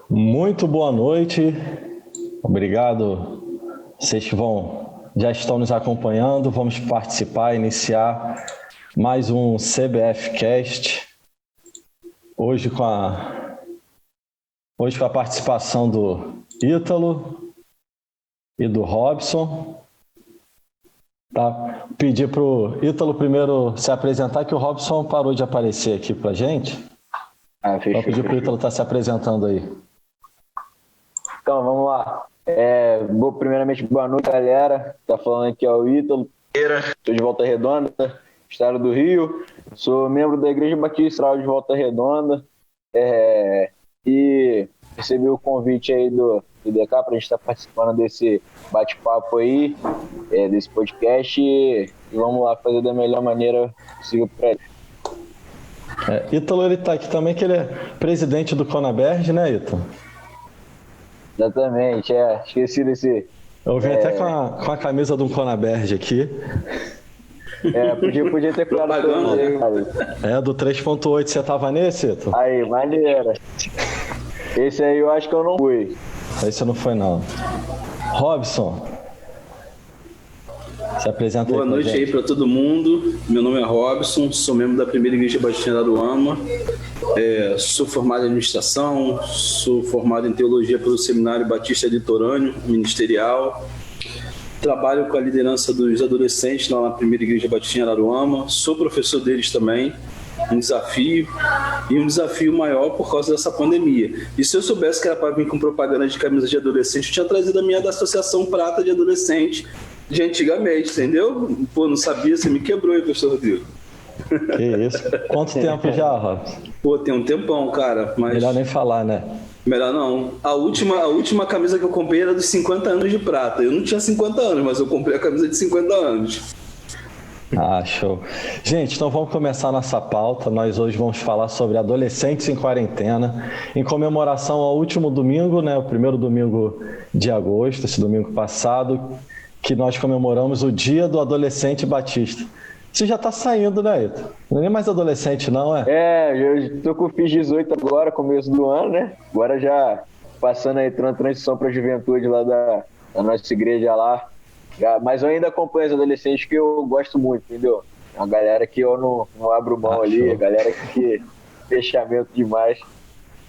Muito boa noite, obrigado. Vocês que já estão nos acompanhando, vamos participar, iniciar mais um CBF Cast. Hoje com a participação do Ítalo e do Robson. Tá? Pedir para o Ítalo primeiro se apresentar, que o Robson parou de aparecer aqui para a gente. Fechou. Vou pedir para o Ítalo estar se apresentando aí. Então, vamos lá. Primeiramente, boa noite, galera. Tá falando aqui é o Ítalo. Sou de Volta Redonda, estado do Rio. Sou membro da Igreja Batista de Volta Redonda. E recebi o convite aí do DK para a gente estar participando desse bate-papo aí, desse podcast. E vamos lá fazer da melhor maneira possível para ele. Ítalo, ele está aqui também, que ele é presidente do Conaberge, né, Ítalo? Exatamente, esqueci desse... Eu vim até com a camisa do Conaberge aqui. Podia ter colado aí, cara. Do 3.8, você tava nesse, Ítalo? Aí, maneira. Esse aí eu acho que eu não fui. Esse não foi, não. Robson, se apresenta aí. Boa noite aí para todo mundo. Meu nome é Robson, sou membro da Primeira Igreja Batista de Araruama. Sou formado em administração, sou formado em teologia pelo Seminário Batista Litorâneo, ministerial. Trabalho com a liderança dos adolescentes lá na Primeira Igreja Batista de Araruama. Sou professor deles também. Um desafio maior por causa dessa pandemia. E se eu soubesse que era para vir com propaganda de camisa de adolescente, eu tinha trazido a minha da Associação Prata de Adolescente de antigamente, entendeu? Pô, não sabia, você me quebrou aí, professor Rodrigo. Que isso? Quanto tempo já, Robson? Pô, tem um tempão, cara. Mas... Melhor nem falar, né? Melhor não. A última camisa que eu comprei era dos 50 anos de prata. Eu não tinha 50 anos, mas eu comprei a camisa de 50 anos. Show. Gente, então vamos começar nossa pauta. Nós hoje vamos falar sobre adolescentes em quarentena, em comemoração ao último domingo, né? O primeiro domingo de agosto, esse domingo passado, que nós comemoramos o Dia do Adolescente Batista. Você já está saindo, né, Ito? Não é nem mais adolescente, não, eu fiz 18 agora, começo do ano, né? Agora já passando aí, transição para a juventude lá da nossa igreja lá. Mas eu ainda acompanho os adolescentes que eu gosto muito, entendeu? É uma galera que eu não abro mão ali, show. A galera que fechamento demais.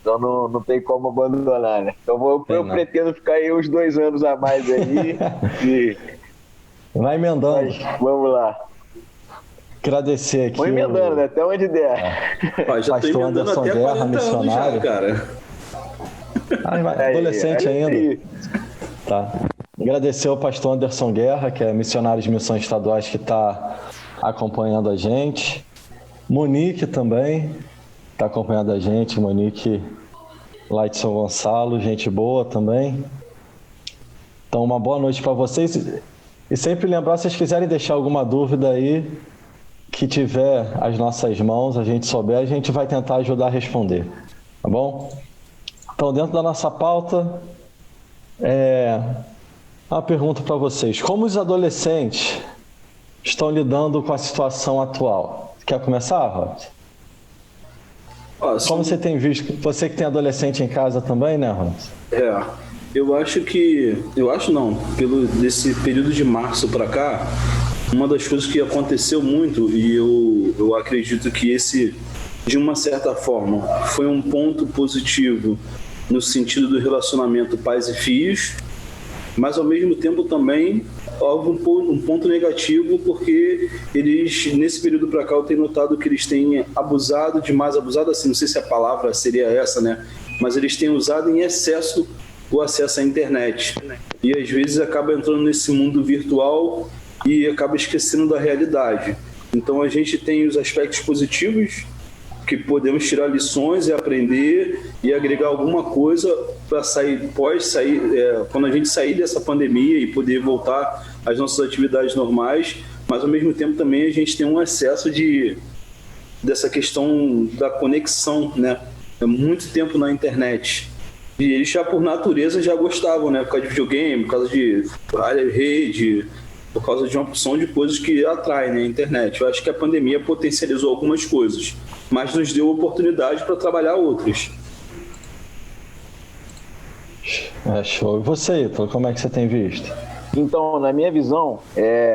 Então não tem como abandonar, né? Então eu pretendo ficar aí uns 2 anos a mais aí. Vai emendando. Mas, vamos lá. Agradecer aqui. Vou emendando, né? Até onde der. Já tô emendando Anderson até Guerra, 40 missionário. anos já, cara. Adolescente ainda. Tá. Agradecer ao pastor Anderson Guerra, que é missionário de missões estaduais, que está acompanhando a gente. Monique também está acompanhando a gente. Monique lá de São Gonçalo, gente boa também. Então, uma boa noite para vocês. E sempre lembrar, se vocês quiserem deixar alguma dúvida aí, que tiver as nossas mãos, a gente souber, a gente vai tentar ajudar a responder. Tá bom? Então, dentro da nossa pauta, uma pergunta para vocês. Como os adolescentes estão lidando com a situação atual? Quer começar, Robson? Como você tem visto? Você que tem adolescente em casa também, né, Robson? Desse período de março para cá, uma das coisas que aconteceu muito, e eu acredito que esse, de uma certa forma, foi um ponto positivo no sentido do relacionamento pais e filhos, mas ao mesmo tempo também houve um ponto negativo, porque eles, nesse período para cá, eu tenho notado que eles têm abusado assim, não sei se a palavra seria essa, né? Mas eles têm usado em excesso o acesso à internet. E às vezes acaba entrando nesse mundo virtual e acaba esquecendo da realidade. Então a gente tem os aspectos positivos, que podemos tirar lições e aprender e agregar alguma coisa para quando a gente sair dessa pandemia e poder voltar às nossas atividades normais, mas ao mesmo tempo também a gente tem um excesso dessa questão da conexão, né? É muito tempo na internet. E eles já por natureza já gostavam, né? Por causa de videogame, por causa de rede, por causa de uma opção de coisas que atraem, né, a internet. Eu acho que a pandemia potencializou algumas coisas, mas nos deu oportunidade para trabalhar outras. É show. E você, Ítalo, como é que você tem visto? Então, na minha visão,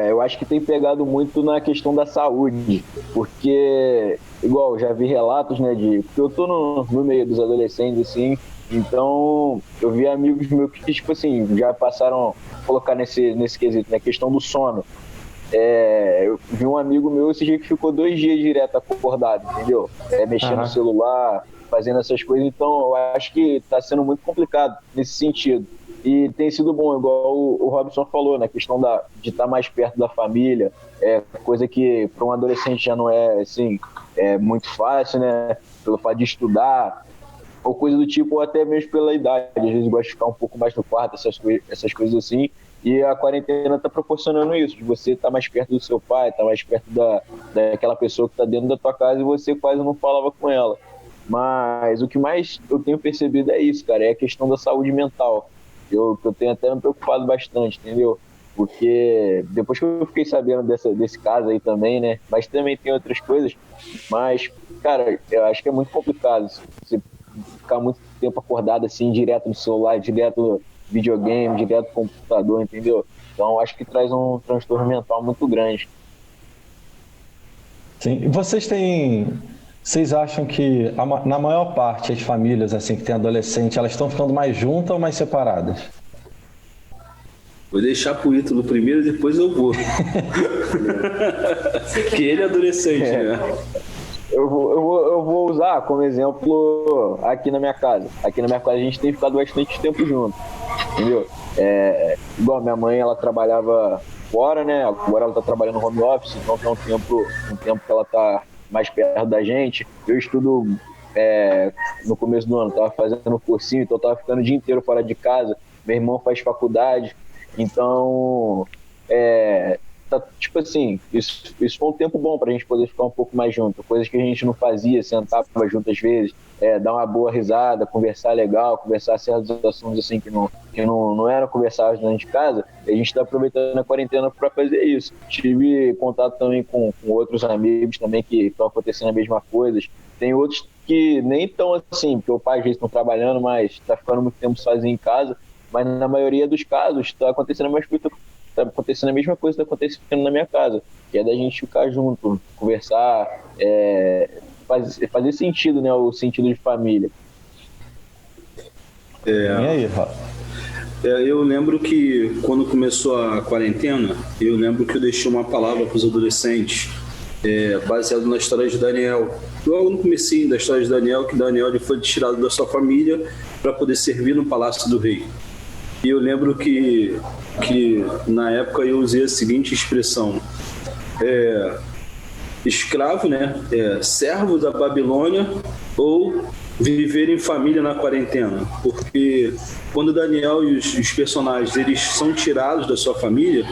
eu acho que tem pegado muito na questão da saúde, porque, igual, já vi relatos, né, porque eu tô no meio dos adolescentes, assim, então eu vi amigos meus que, tipo assim, já passaram a colocar nesse quesito, na questão do sono. Eu vi um amigo meu esse dia que ficou 2 dias direto acordado, entendeu? Mexendo no celular, fazendo essas coisas, então eu acho que está sendo muito complicado nesse sentido. E tem sido bom, igual o Robson falou, na questão de estar mais perto da família, coisa que para um adolescente já não é assim, muito fácil, né? Pelo fato de estudar, ou coisa do tipo, ou até mesmo pela idade. Às vezes gosta de ficar um pouco mais no quarto, essas coisas assim. E a quarentena está proporcionando isso, de você estar mais perto do seu pai, estar mais perto daquela pessoa que está dentro da tua casa e você quase não falava com ela. Mas o que mais eu tenho percebido é isso, cara, é a questão da saúde mental. Eu tenho até me preocupado bastante, entendeu? Porque depois que eu fiquei sabendo desse caso aí também, né? Mas também tem outras coisas. Mas, cara, eu acho que é muito complicado você ficar muito tempo acordado assim, direto no celular, direto no videogame, direto no computador, entendeu? Então, acho que traz um transtorno mental muito grande. Sim. E vocês acham que na maior parte as famílias assim que tem adolescente, elas estão ficando mais juntas ou mais separadas? Vou deixar pro Ítalo primeiro e depois eu vou. Que ele é adolescente, né? Eu vou usar como exemplo aqui na minha casa. Aqui na minha casa a gente tem ficado bastante tempo junto, entendeu? Igual minha mãe, ela trabalhava fora, né? Agora ela tá trabalhando no home office, então tem um tempo que ela tá mais perto da gente. Eu estudo no começo do ano, tava fazendo um cursinho, então eu tava ficando o dia inteiro fora de casa. Meu irmão faz faculdade, então tá, tipo assim, isso foi um tempo bom pra gente poder ficar um pouco mais junto, coisas que a gente não fazia, sentava junto às vezes, dar uma boa risada, conversar legal, conversar certos assuntos assim que não eram conversados dentro de casa. E a gente tá aproveitando a quarentena para fazer isso. Tive contato também com outros amigos também que estão acontecendo a mesma coisa. Tem outros que nem tão assim, porque o pai às vezes estão trabalhando, mas tá ficando muito tempo sozinho em casa. Mas na maioria dos casos está acontecendo a mesma coisa que está acontecendo na minha casa, que é da gente ficar junto, conversar, fazer sentido, né, o sentido de família. E aí, Rafa? Eu lembro que quando começou a quarentena, eu lembro que eu deixei uma palavra para os adolescentes, baseado na história de Daniel. Logo no comecinho da história de Daniel, que Daniel ele foi tirado da sua família para poder servir no palácio do rei. E eu lembro que na época eu usei a seguinte expressão: escravo, né? Servo da Babilônia ou viver em família na quarentena. Porque quando Daniel e os personagens eles são tirados da sua família,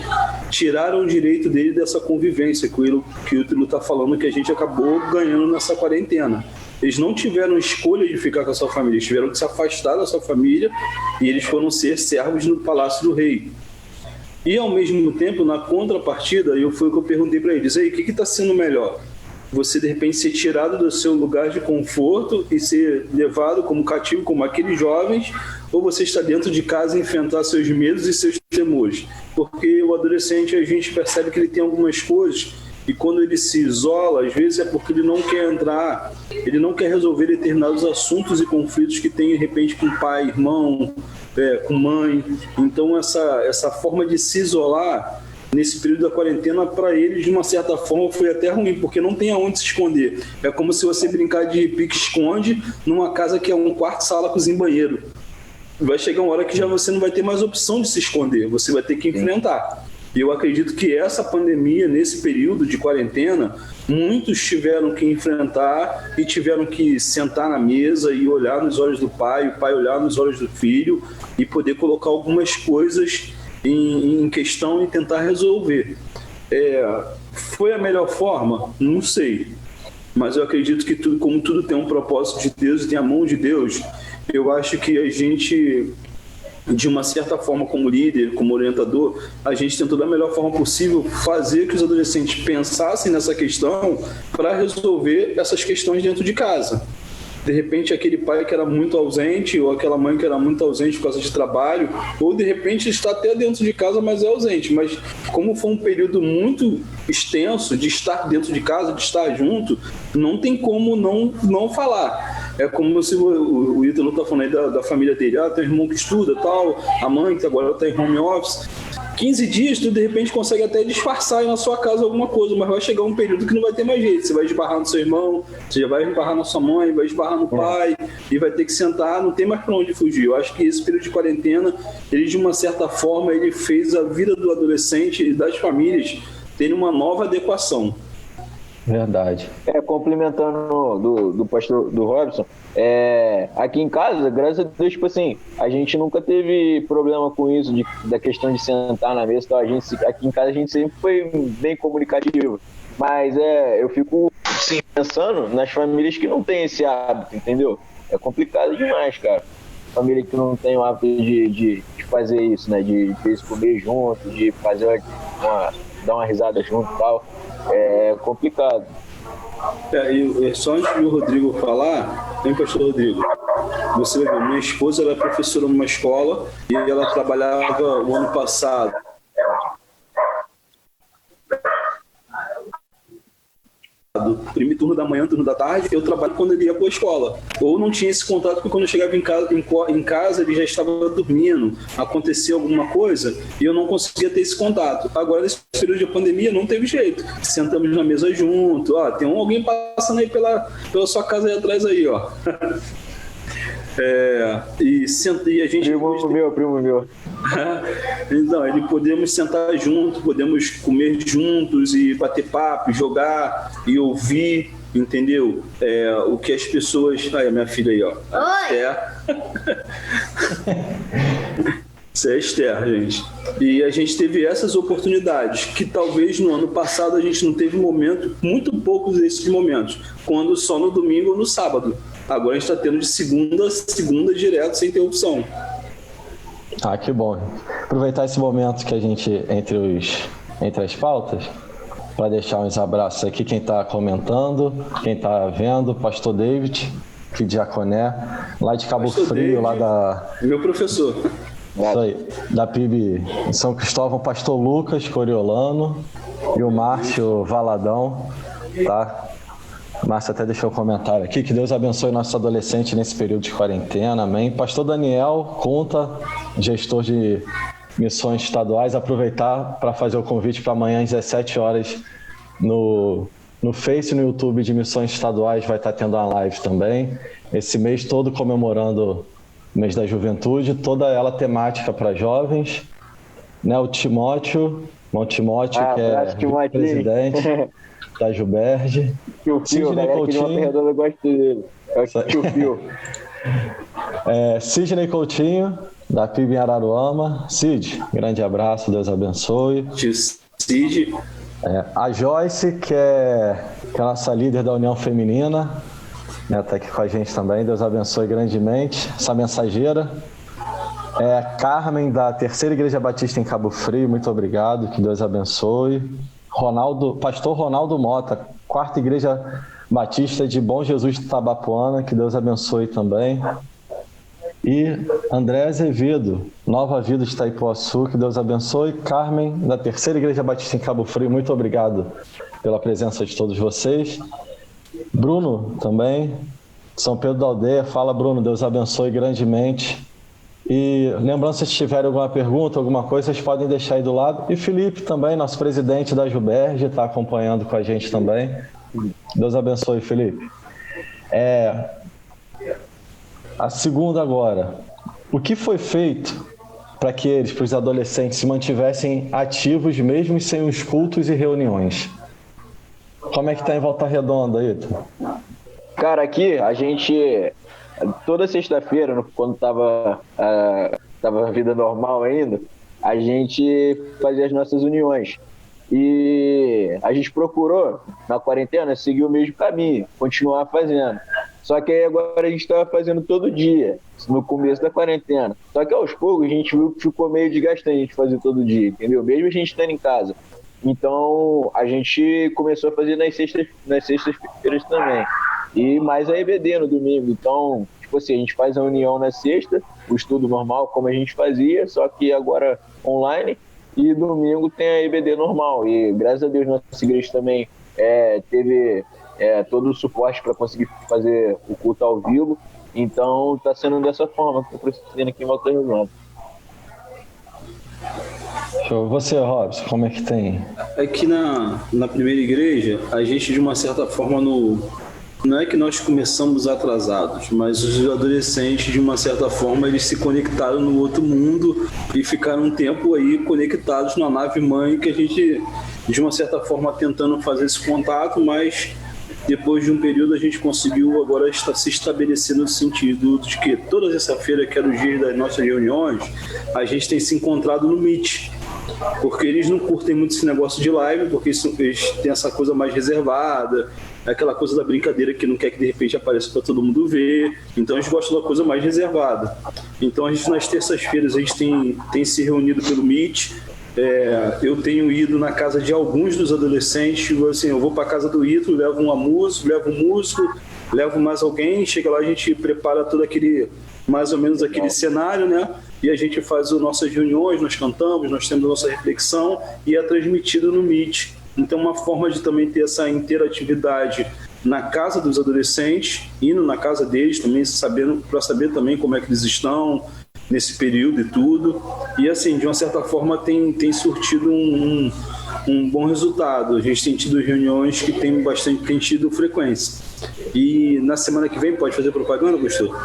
tiraram o direito dele dessa convivência que o Ítalo está falando, que a gente acabou ganhando nessa quarentena. Eles não tiveram escolha de ficar com a sua família, eles tiveram que se afastar da sua família e eles foram ser servos no palácio do rei. E ao mesmo tempo, na contrapartida, foi o que eu perguntei para eles: aí, o que está sendo melhor? Você de repente ser tirado do seu lugar de conforto e ser levado como cativo, como aqueles jovens, ou você está dentro de casa e enfrentar seus medos e seus temores? Porque o adolescente, a gente percebe que ele tem algumas coisas. E quando ele se isola, às vezes é porque ele não quer entrar, ele não quer resolver determinados assuntos e conflitos que tem, de repente, com pai, irmão, com mãe. Então, essa forma de se isolar nesse período da quarentena, para ele, de uma certa forma, foi até ruim, porque não tem aonde se esconder. É como se você brincar de pique-esconde numa casa que é um quarto, sala, cozinha e banheiro. Vai chegar uma hora que já você não vai ter mais opção de se esconder, você vai ter que enfrentar. E eu acredito que essa pandemia, nesse período de quarentena, muitos tiveram que enfrentar e tiveram que sentar na mesa e olhar nos olhos do pai, o pai olhar nos olhos do filho e poder colocar algumas coisas em questão e tentar resolver. Foi a melhor forma? Não sei. Mas eu acredito que como tudo tem um propósito de Deus e tem a mão de Deus, eu acho que a gente, de uma certa forma, como líder, como orientador, a gente tentou da melhor forma possível fazer que os adolescentes pensassem nessa questão para resolver essas questões dentro de casa. de repente aquele pai que era muito ausente, ou aquela mãe que era muito ausente por causa de trabalho, ou de repente está até dentro de casa, mas é ausente. Mas como foi um período muito extenso de estar dentro de casa, de estar junto, não tem como não falar. É como se o Ítalo está falando aí da família dele. Tem um irmão que estuda, tal, a mãe que agora está em home office. 15 dias, tu de repente consegue até disfarçar aí na sua casa alguma coisa, mas vai chegar um período que não vai ter mais jeito. Você vai esbarrar no seu irmão, você já vai esbarrar na sua mãe, vai esbarrar no pai, e vai ter que sentar, não tem mais para onde fugir. Eu acho que esse período de quarentena, ele de uma certa forma, ele fez a vida do adolescente e das famílias terem uma nova adequação. Verdade. Complementando do pastor do Robson, aqui em casa, graças a Deus, tipo assim, a gente nunca teve problema com isso, da questão de sentar na mesa. Então, aqui em casa a gente sempre foi bem comunicativo. Mas eu fico pensando nas famílias que não têm esse hábito, entendeu? É complicado demais, cara. Família que não tem o hábito de fazer isso, né? De comer junto, de fazer dar uma risada junto e tal. É complicado. E só antes do Rodrigo falar, pastor Rodrigo, você vai ver, minha esposa era professora numa escola e ela trabalhava o ano passado. Primeiro turno da manhã, turno da tarde, eu trabalho quando ele ia para a escola. Ou não tinha esse contato, porque quando eu chegava em casa ele já estava dormindo, acontecia alguma coisa e eu não conseguia ter esse contato. Agora, nesse período de pandemia, não teve jeito. Sentamos na mesa junto, tem alguém passando aí pela sua casa aí atrás aí, ó. E a gente... Primo meu. Então, podemos sentar junto, podemos comer juntos e bater papo, jogar e ouvir, entendeu? O que as pessoas... a minha filha aí, ó. Isso é Esther, gente. E a gente teve essas oportunidades que talvez no ano passado a gente não teve muito poucos desses momentos, quando só no domingo ou no sábado. Agora a gente está tendo de segunda a segunda direto, sem interrupção. Que bom. Aproveitar esse momento que a gente, entre as pautas, para deixar uns abraços aqui, quem está comentando, quem está vendo, pastor David, que diaconé, lá de Cabo pastor Frio, David, lá da... Meu professor. Isso aí, da PIB em São Cristóvão, pastor Lucas Coriolano e o Márcio Valadão, tá? Márcio até deixou um comentário aqui, que Deus abençoe nossos adolescentes nesse período de quarentena, amém. Pastor Daniel Conta, gestor de missões estaduais, aproveitar para fazer o convite para amanhã às 17 horas no Face e no YouTube de missões estaduais, vai estar tendo uma live também, esse mês todo comemorando o mês da juventude, toda ela temática para jovens, né? O Timóteo, que é presidente da Juberge. Tio Fio, galera que de uma redonda gosta dele. É o tio Fio. Sidney Coutinho, da PIB em Araruama. Cid, grande abraço, Deus abençoe. Tio Cid. A Joyce, que é a nossa líder da União Feminina, né, tá aqui com a gente também, Deus abençoe grandemente. Essa mensageira. Carmen, da Terceira Igreja Batista em Cabo Frio, muito obrigado, que Deus abençoe. Pastor Ronaldo Mota, Quarta Igreja Batista de Bom Jesus de Tabapuana, que Deus abençoe também. E André Azevedo, Nova Vida de Itaipuaçu, que Deus abençoe. Carmen, da Terceira Igreja Batista em Cabo Frio, muito obrigado pela presença de todos vocês. Bruno também, São Pedro da Aldeia, fala Bruno, Deus abençoe grandemente. E lembrando, se tiverem alguma pergunta, alguma coisa, vocês podem deixar aí do lado. E Felipe também, nosso presidente da Juberge, está acompanhando com a gente também. Deus abençoe, Felipe. A segunda agora. O que foi feito para que eles, para os adolescentes, se mantivessem ativos mesmo sem os cultos e reuniões? Como é que está em Volta Redonda, Ítalo? Cara, aqui a gente... Toda sexta-feira, quando tava a vida normal ainda, a gente fazia as nossas uniões. E a gente procurou, na quarentena, seguir o mesmo caminho, continuar fazendo. Só que aí agora a gente estava fazendo todo dia, no começo da quarentena. Só que aos poucos a gente viu que ficou meio desgastante a gente fazer todo dia, entendeu? Mesmo a gente estando em casa. Então a gente começou a fazer nas sextas-feiras também. e mais a EBD no domingo. Então, tipo assim, a gente faz a união na sexta, o estudo normal como a gente fazia, só que agora online, e domingo tem a EBD normal. E graças a Deus nossa igreja também teve todo o suporte para conseguir fazer o culto ao vivo. Então está sendo dessa forma que estou procedendo aqui em Volta Redonda. Show. Você, Robson, como é que tem? Aqui na primeira igreja, a gente de uma certa forma não é que nós começamos atrasados, mas os adolescentes de uma certa forma eles se conectaram no outro mundo e ficaram um tempo aí conectados na nave mãe, que a gente de uma certa forma tentando fazer esse contato, mas depois de um período a gente conseguiu agora se estabelecer no sentido de que toda sexta-feira, que era o dia das nossas reuniões, a gente tem se encontrado no Meet, porque eles não curtem muito esse negócio de live, porque eles têm essa coisa mais reservada, aquela coisa da brincadeira que não quer que de repente apareça para todo mundo ver, então eles gostam da coisa mais reservada. Então a gente nas terças-feiras a gente tem se reunido pelo Meet. Eu tenho ido na casa de alguns dos adolescentes, assim, eu vou para a casa do Ito, levo um músico, levo mais alguém, chega lá, a gente prepara todo mais ou menos aquele cenário, né? E a gente faz as nossas reuniões, nós cantamos, nós temos a nossa reflexão e é transmitido no Meet. Então uma forma de também ter essa interatividade na casa dos adolescentes, indo na casa deles também, para saber também como é que eles estão nesse período e tudo. E assim, de uma certa forma tem surtido um bom resultado. A gente tem tido reuniões que tem tido frequência. E na semana que vem, pode fazer propaganda, Gustavo?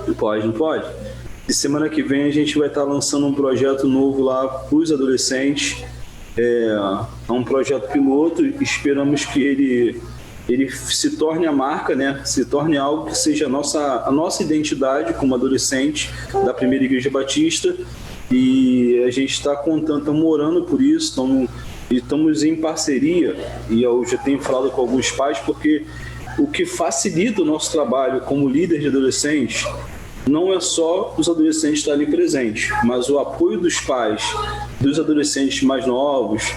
Não pode? E semana que vem a gente vai estar lançando um projeto novo lá para os adolescentes. É um projeto piloto, esperamos que ele se torne a marca, né? Se torne algo que seja a nossa identidade como adolescente da Primeira Igreja Batista, e a gente está orando por isso, estamos em parceria, e eu já tenho falado com alguns pais, porque o que facilita o nosso trabalho como líder de adolescentes não é só os adolescentes estarem presentes, mas o apoio dos pais, dos adolescentes mais novos,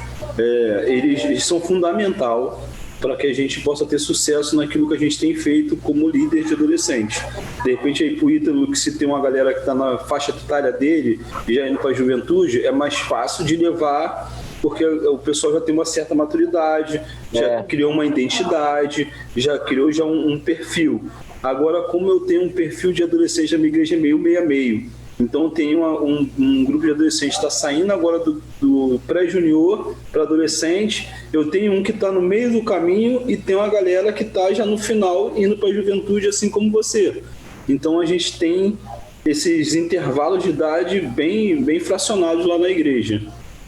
eles são fundamental para que a gente possa ter sucesso naquilo que a gente tem feito como líder de adolescentes. De repente, aí pro Ítalo, que se tem uma galera que está na faixa etária dele, já indo para a juventude, é mais fácil de levar, porque o pessoal já tem uma certa maturidade, já criou uma identidade, já criou um perfil. Agora, como eu tenho um perfil de adolescente da minha igreja meio a meio, então tem um grupo de adolescentes que está saindo agora do pré-junior para adolescente, eu tenho um que está no meio do caminho e tem uma galera que está já no final indo para a juventude, assim como você. Então a gente tem esses intervalos de idade bem fracionados lá na igreja.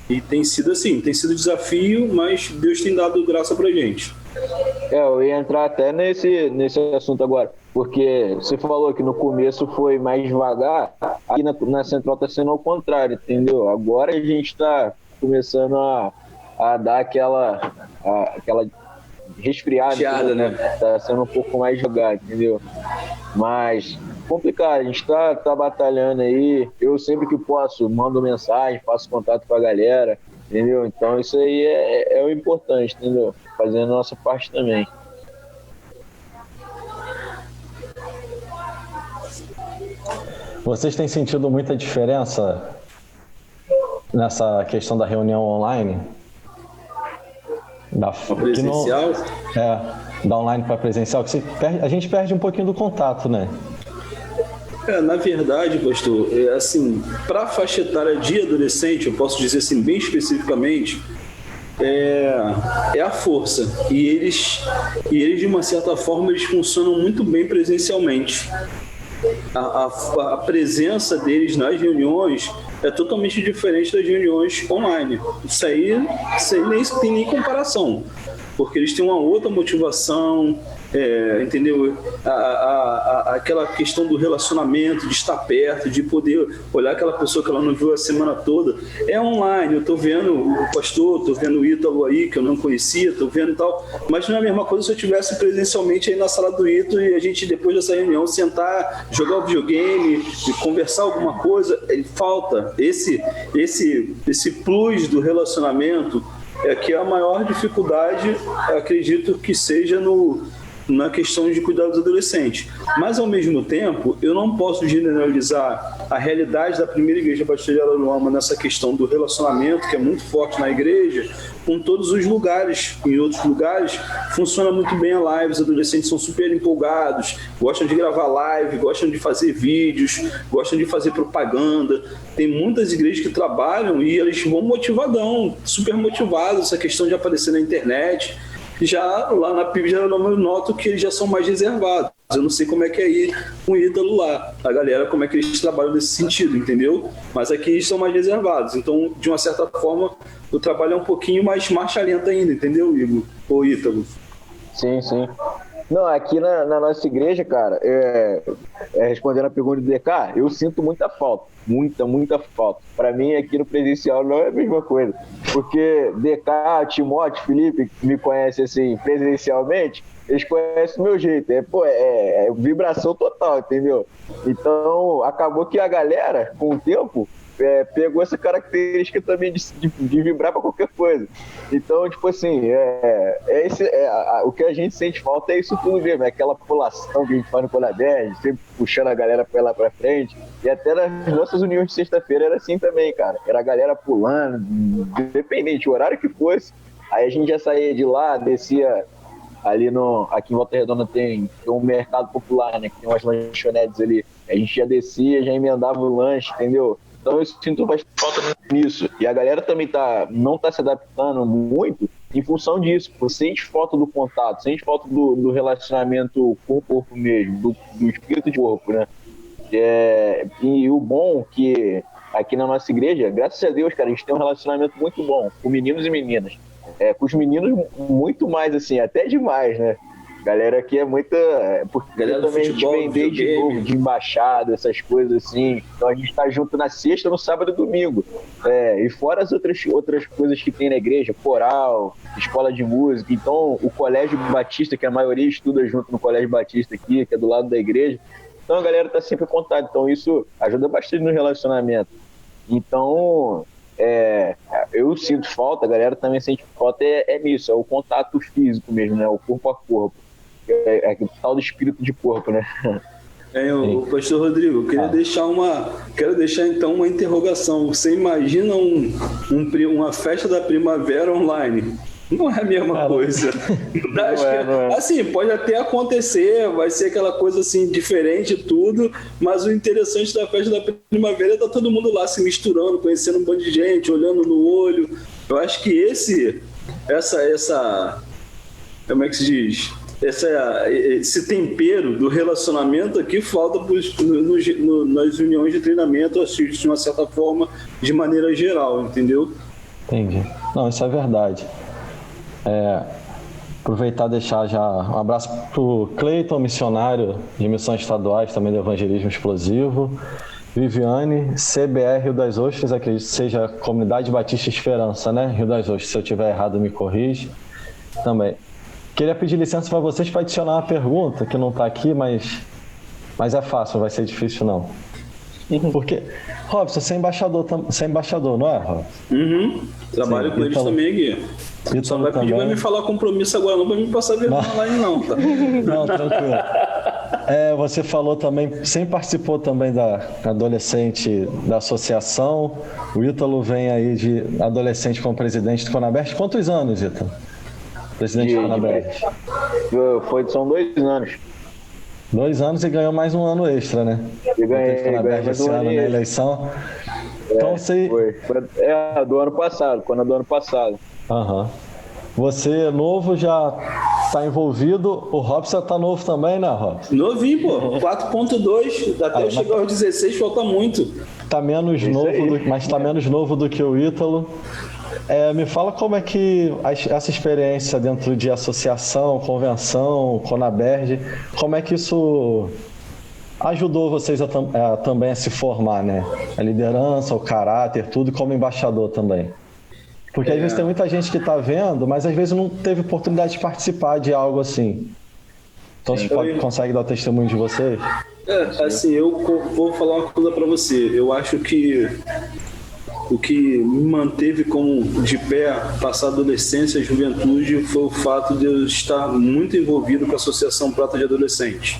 E tem sido assim, tem sido desafio, mas Deus tem dado graça para a gente. Eu ia entrar até nesse assunto agora, porque você falou que no começo foi mais devagar, aqui na Central está sendo ao contrário, entendeu? Agora a gente está começando a dar aquela resfriada, né? Tá sendo um pouco mais devagar, entendeu? Mas complicado, a gente tá batalhando aí, eu sempre que posso mando mensagem, faço contato com a galera, entendeu? Então isso aí é o importante, entendeu? Fazendo a nossa parte também. Vocês têm sentido muita diferença nessa questão da reunião online? Da presencial? Da online para presencial, que a gente perde um pouquinho do contato, né? Na verdade, pastor, assim, para a faixa etária de adolescente, eu posso dizer assim, bem especificamente, é a força. E eles, de uma certa forma, eles funcionam muito bem presencialmente. A presença deles nas reuniões é totalmente diferente das reuniões online. Isso aí nem tem nem comparação, porque eles têm uma outra motivação, entendeu? Aquela questão do relacionamento, de estar perto, de poder olhar aquela pessoa que ela não viu a semana toda. É online, eu tô vendo o pastor, tô vendo o Ítalo aí, que eu não conhecia, tô vendo e tal, mas não é a mesma coisa se eu estivesse presencialmente aí na sala do Ítalo e a gente, depois dessa reunião, sentar, jogar o videogame, conversar alguma coisa. Falta esse plus do relacionamento, que é a maior dificuldade, acredito que seja na questão de cuidar dos adolescentes. Mas, ao mesmo tempo, eu não posso generalizar a realidade da primeira igreja batista de Araruama nessa questão do relacionamento, que é muito forte na igreja, com todos os lugares. Em outros lugares, funciona muito bem a live, os adolescentes são super empolgados, gostam de gravar live, gostam de fazer vídeos, gostam de fazer propaganda. Tem muitas igrejas que trabalham e eles vão motivadão, super motivados, essa questão de aparecer na internet. Já lá na PIB eu noto que eles já são mais reservados. Eu não sei como é que é aí com o Ítalo lá, a galera, como é que eles trabalham nesse sentido, entendeu? Mas aqui eles são mais reservados. Então, de uma certa forma, o trabalho é um pouquinho mais marcha lenta ainda, entendeu, Igor? Ou Ítalo? Sim, sim. Não, aqui na nossa igreja, cara, respondendo a pergunta do DK, eu sinto muita falta. Muita falta. Para mim, aqui no presencial não é a mesma coisa. Porque DK, Timóteo, Felipe, que me conhecem assim presencialmente, eles conhecem o meu jeito. É vibração total, entendeu? Então, acabou que a galera, com o tempo, pegou essa característica também de vibrar para qualquer coisa. Então, tipo assim, o que a gente sente falta é isso tudo mesmo, é aquela pulação que a gente faz no Colaberd, sempre puxando a galera pra lá pra frente. E até nas nossas uniões de sexta-feira era assim também, cara. Era a galera pulando, independente, o horário que fosse. Aí a gente já saía de lá, descia ali aqui em Volta Redonda tem um mercado popular, né? Que tem umas lanchonetes ali. A gente já descia, já emendava o lanche, entendeu? Então eu sinto bastante falta nisso. E a galera também não tá se adaptando muito em função disso. Você sente falta do contato, sente falta do relacionamento com o corpo mesmo, do espírito de corpo, né? E o bom que aqui na nossa igreja, graças a Deus, cara, a gente tem um relacionamento muito bom com meninos e meninas. Com os meninos muito mais, assim, até demais, né? Galera aqui é muita... Porque galera também futebol, a gente vem desde novo, de embaixada, essas coisas assim. Então a gente tá junto na sexta, no sábado e domingo. E fora as outras coisas que tem na igreja, coral, escola de música. Então o Colégio Batista, que a maioria estuda junto no Colégio Batista aqui, que é do lado da igreja. Então a galera tá sempre em contato. Então isso ajuda bastante no relacionamento. Então... eu sinto falta, a galera também sente falta nisso, é o contato físico mesmo, né? O corpo a corpo. É o tal do espírito de corpo, né? O pastor Rodrigo, quero deixar então uma interrogação. Você imagina uma festa da primavera online? Não é a mesma coisa. Não é. Assim, pode até acontecer, vai ser aquela coisa assim, diferente e tudo, mas o interessante da festa da primavera é estar todo mundo lá se misturando, conhecendo um monte de gente, olhando no olho. Eu acho que essa como é que se diz? Esse tempero do relacionamento aqui falta nas uniões de treinamento, de uma certa forma, de maneira geral, entendeu? Entendi. Não, isso é verdade. Aproveitar e deixar já um abraço para o Cleiton, missionário de missões estaduais, também do Evangelismo Explosivo. Viviane, CBR Rio das Ostras, acredito que seja Comunidade Batista Esperança, né? Rio das Ostras, se eu estiver errado, me corrige. Também. Queria pedir licença para vocês para adicionar uma pergunta, que não está aqui, mas é fácil, não vai ser difícil não. Porque, Robson, você é embaixador, não é, Robson? Uhum. Trabalho com eles também aqui. Só vai pedir para me falar compromisso agora, não para me passar vergonha online não, tá? Não, tranquilo. Você falou também, sempre participou também da adolescente da associação. O Ítalo vem aí de adolescente como presidente do Conabert. Quantos anos, Ítalo? Presidente do Conabert? São 2 anos. 2 anos e ganhou mais um ano extra, né? Eu ganhei mais um ano na eleição. Então você... Foi do ano passado, quando é do ano passado. Aham. Você novo já está envolvido, o Robson está novo também, né, Robson? Novinho, pô, 4.2, até eu chegar aos 16 falta muito. Tá menos novo, mas está menos novo do que o Ítalo. Me fala como é que essa experiência dentro de associação, convenção, Conaberd, como é que isso ajudou vocês também a se formar, né? A liderança, o caráter, tudo, como embaixador também. Porque às vezes tem muita gente que está vendo, mas às vezes não teve oportunidade de participar de algo assim. Então você consegue dar o testemunho de vocês? Assim, eu vou falar uma coisa para você. Eu acho que o que me manteve como de pé, passar a adolescência e a juventude, foi o fato de eu estar muito envolvido com a Associação Prata de Adolescentes.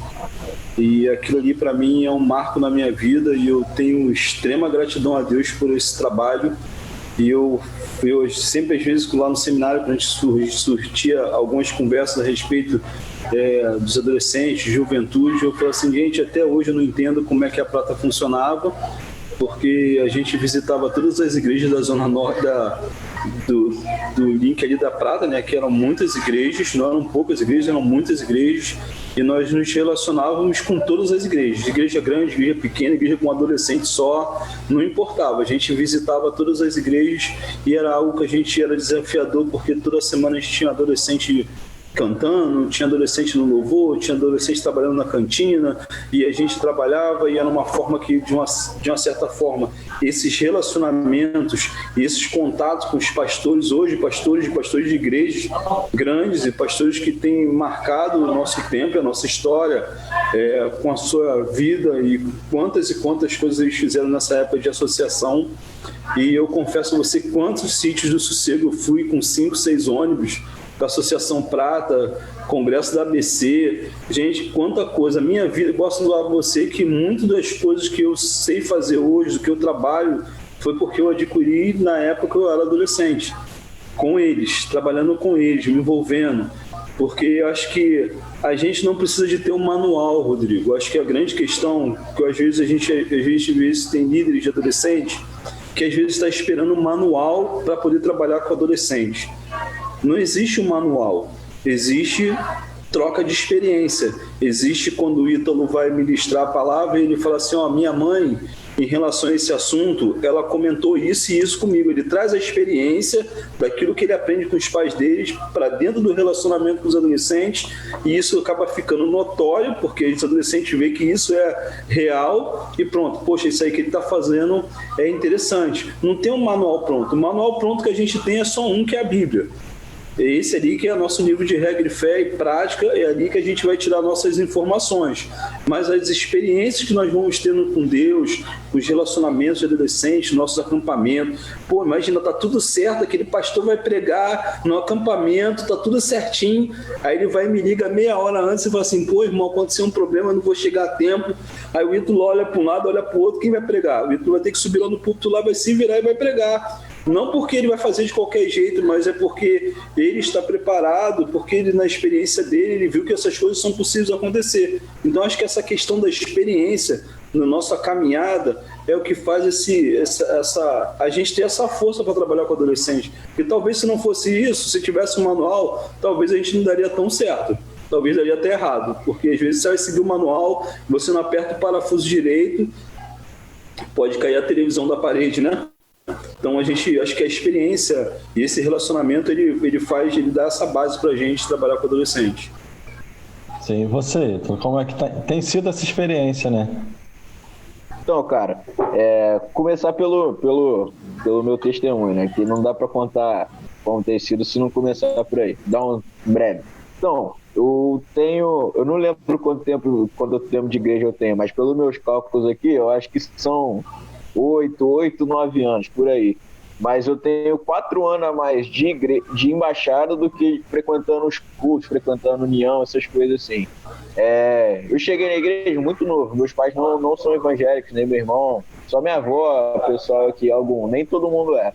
E aquilo ali, para mim, é um marco na minha vida e eu tenho extrema gratidão a Deus por esse trabalho. E eu sempre, às vezes, lá no seminário, quando a gente surtia algumas conversas a respeito dos adolescentes, juventude, eu falo assim, gente, até hoje eu não entendo como é que a Prata funcionava, porque a gente visitava todas as igrejas da Zona Norte do link ali da Prata, né, que eram muitas igrejas, não eram poucas igrejas, eram muitas igrejas, e nós nos relacionávamos com todas as igrejas, igreja grande, igreja pequena, igreja com adolescente só, não importava, a gente visitava todas as igrejas e era algo que a gente era desafiador, porque toda semana a gente tinha adolescente cantando, tinha adolescente no louvor, tinha adolescente trabalhando na cantina, e a gente trabalhava e era uma forma que, de uma certa forma, esses relacionamentos e esses contatos com os pastores hoje, pastores de igrejas grandes e pastores que têm marcado o nosso tempo, a nossa história, com a sua vida e quantas coisas eles fizeram nessa época de associação. E eu confesso a você quantos sítios do Sossego eu fui com 5, 6 ônibus da Associação Prata, Congresso da ABC, gente, quanta coisa. Minha vida, eu posso falar para você que muitas das coisas que eu sei fazer hoje, do que eu trabalho, foi porque eu adquiri na época que eu era adolescente, com eles, trabalhando com eles, me envolvendo, porque eu acho que a gente não precisa de ter um manual, Rodrigo. Eu acho que a grande questão, que às vezes a gente tem líderes de adolescente, que às vezes está esperando um manual para poder trabalhar com adolescente. Não existe um manual, existe troca de experiência. Existe quando o Ítalo vai ministrar a palavra e ele fala assim, minha mãe, em relação a esse assunto, ela comentou isso e isso comigo. Ele traz a experiência daquilo que ele aprende com os pais deles para dentro do relacionamento com os adolescentes, e isso acaba ficando notório, porque os adolescentes veem que isso é real e pronto, poxa, isso aí que ele está fazendo é interessante. Não tem um manual pronto. O manual pronto que a gente tem é só um, que é a Bíblia. É esse ali que é nosso livro de regra de fé e prática, é ali que a gente vai tirar nossas informações. Mas as experiências que nós vamos tendo com Deus, os relacionamentos de adolescentes, nossos acampamentos, imagina, tá tudo certo, aquele pastor vai pregar no acampamento, tá tudo certinho, aí ele vai e me liga meia hora antes e fala assim, irmão, aconteceu um problema, não vou chegar a tempo. Aí o Ítalo olha para um lado, olha para o outro, quem vai pregar? O Ítalo vai ter que subir lá no púlpito, lá vai se virar e vai pregar. Não porque ele vai fazer de qualquer jeito, mas é porque ele está preparado, porque ele, na experiência dele, ele viu que essas coisas são possíveis acontecer. Então, acho que essa questão da experiência na nossa caminhada é o que faz a gente ter essa força para trabalhar com adolescente. Porque talvez se não fosse isso, se tivesse um manual, talvez a gente não daria tão certo. Talvez daria até errado, porque às vezes você vai seguir o manual, você não aperta o parafuso direito, pode cair a televisão da parede, né? Então acho que a experiência e esse relacionamento ele dá essa base pra gente trabalhar com adolescente. Sim, você, como é que tem sido essa experiência, né? Então, cara, começar pelo meu testemunho, né? Que não dá pra contar como tem sido se não começar por aí. Dá um breve. Então, eu não lembro quanto tempo de igreja eu tenho, mas pelos meus cálculos aqui, eu acho que são 8, 9 anos, por aí. Mas eu tenho 4 anos a mais de embaixada do que frequentando os cultos, frequentando união, essas coisas assim. Eu cheguei na igreja muito novo, meus pais não são evangélicos, nem meu irmão, só minha avó, pessoal aqui, nem todo mundo é.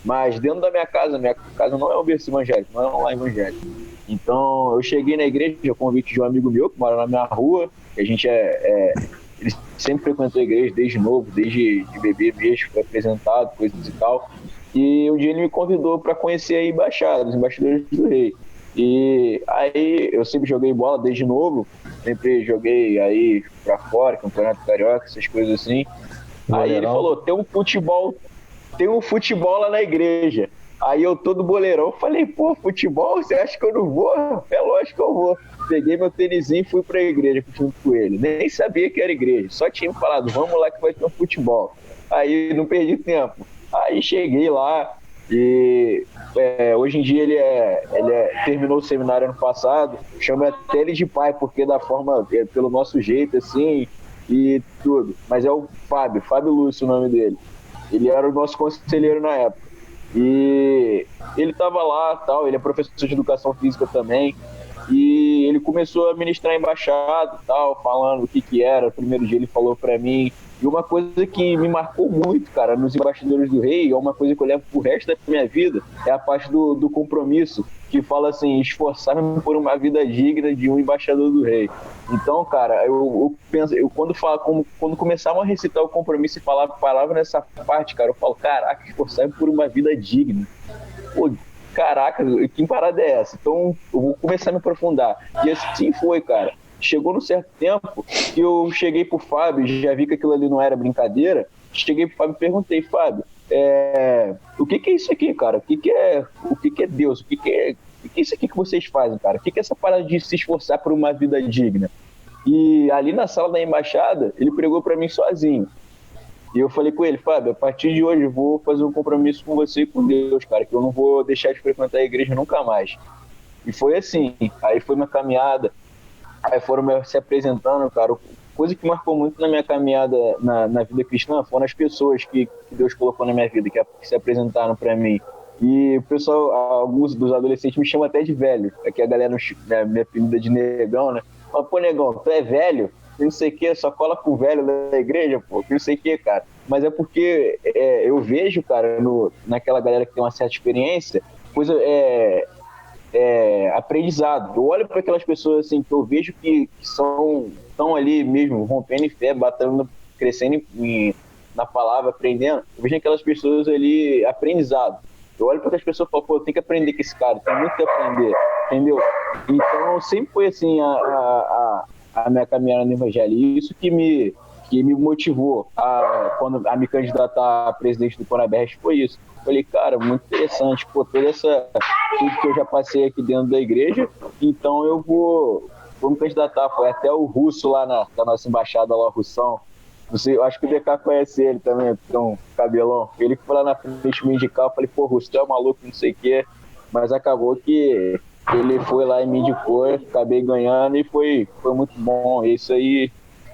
Mas dentro da minha casa não é um berço evangélico, não é um lar evangélico. Então eu cheguei na igreja, a convite de um amigo meu que mora na minha rua, que a gente ele sempre frequentou a igreja desde novo, desde de bebê mesmo, foi apresentado, coisas e tal. E um dia ele me convidou para conhecer a embaixada, os embaixadores do rei. E aí eu sempre joguei bola desde novo, sempre joguei aí pra fora, campeonato carioca, essas coisas assim. Aí ele falou, tem um futebol lá na igreja. Aí eu todo boleirão falei, futebol, você acha que eu não vou? É lógico que eu vou. Peguei meu tênisinho e fui pra igreja junto com ele. Nem sabia que era igreja, só tinha falado, vamos lá que vai ter um futebol. Aí não perdi tempo. Aí cheguei lá e hoje em dia ele terminou o seminário ano passado, chama até ele de pai, porque da forma, pelo nosso jeito assim e tudo. Mas é o Fábio Lúcio o nome dele. Ele era o nosso conselheiro na época. E ele estava lá, tal, ele é professor de educação física também. E ele começou a ministrar embaixada e tal, falando o que era. O primeiro dia ele falou para mim. E uma coisa que me marcou muito, cara, nos embaixadores do rei, é uma coisa que eu levo pro resto da minha vida, é a parte do compromisso, que fala assim, esforçar-me por uma vida digna de um embaixador do rei. Então, cara, eu penso, quando começavam a recitar o compromisso e falava nessa parte, cara, eu falo, caraca, esforçar-me por uma vida digna. Pô, caraca, que parada é essa? Então, eu vou começar a me aprofundar. E assim foi, cara. Chegou num certo tempo que eu cheguei pro Fábio, já vi que aquilo ali não era brincadeira, cheguei pro Fábio e perguntei, Fábio, o que é isso aqui, cara? O que é Deus? O que é isso aqui que vocês fazem, cara? O que é essa parada de se esforçar por uma vida digna? E ali na sala da embaixada, ele pregou para mim sozinho. E eu falei com ele, Fábio, a partir de hoje eu vou fazer um compromisso com você e com Deus, cara, que eu não vou deixar de frequentar a igreja nunca mais. E foi assim, aí foi minha caminhada. Aí foram se apresentando, cara. Coisa que marcou muito na minha caminhada na vida cristã foram as pessoas que Deus colocou na minha vida, que se apresentaram para mim. E o pessoal, alguns dos adolescentes me chamam até de velho. Aqui a galera me apelida de negão, né? Fala, pô, negão, tu é velho? Não sei o que, só cola com o velho da igreja, pô, não sei o que, cara. Mas é porque eu vejo, cara, naquela galera que tem uma certa experiência, coisa aprendizado. Eu olho para aquelas pessoas assim que eu vejo que estão ali mesmo rompendo em fé, batalhando, crescendo na palavra, aprendendo. Eu vejo aquelas pessoas ali aprendizado. Eu olho para aquelas pessoas e falo, pô, eu tenho que aprender com esse cara, tem muito que aprender, entendeu? Então sempre foi assim a minha caminhada no evangelho, e isso que me motivou a me candidatar a presidente do Conabert foi isso. Falei, cara, muito interessante, pô, tudo que eu já passei aqui dentro da igreja, então eu vou me candidatar. Foi até o Russo lá da nossa embaixada, lá, o Russão. Não sei, eu acho que o DK conhece ele também, tem um cabelão. Ele que foi lá na frente me indicar, eu falei, pô, Russo, tu é maluco, não sei o quê. Mas acabou que ele foi lá e me indicou, acabei ganhando e foi muito bom. Isso aí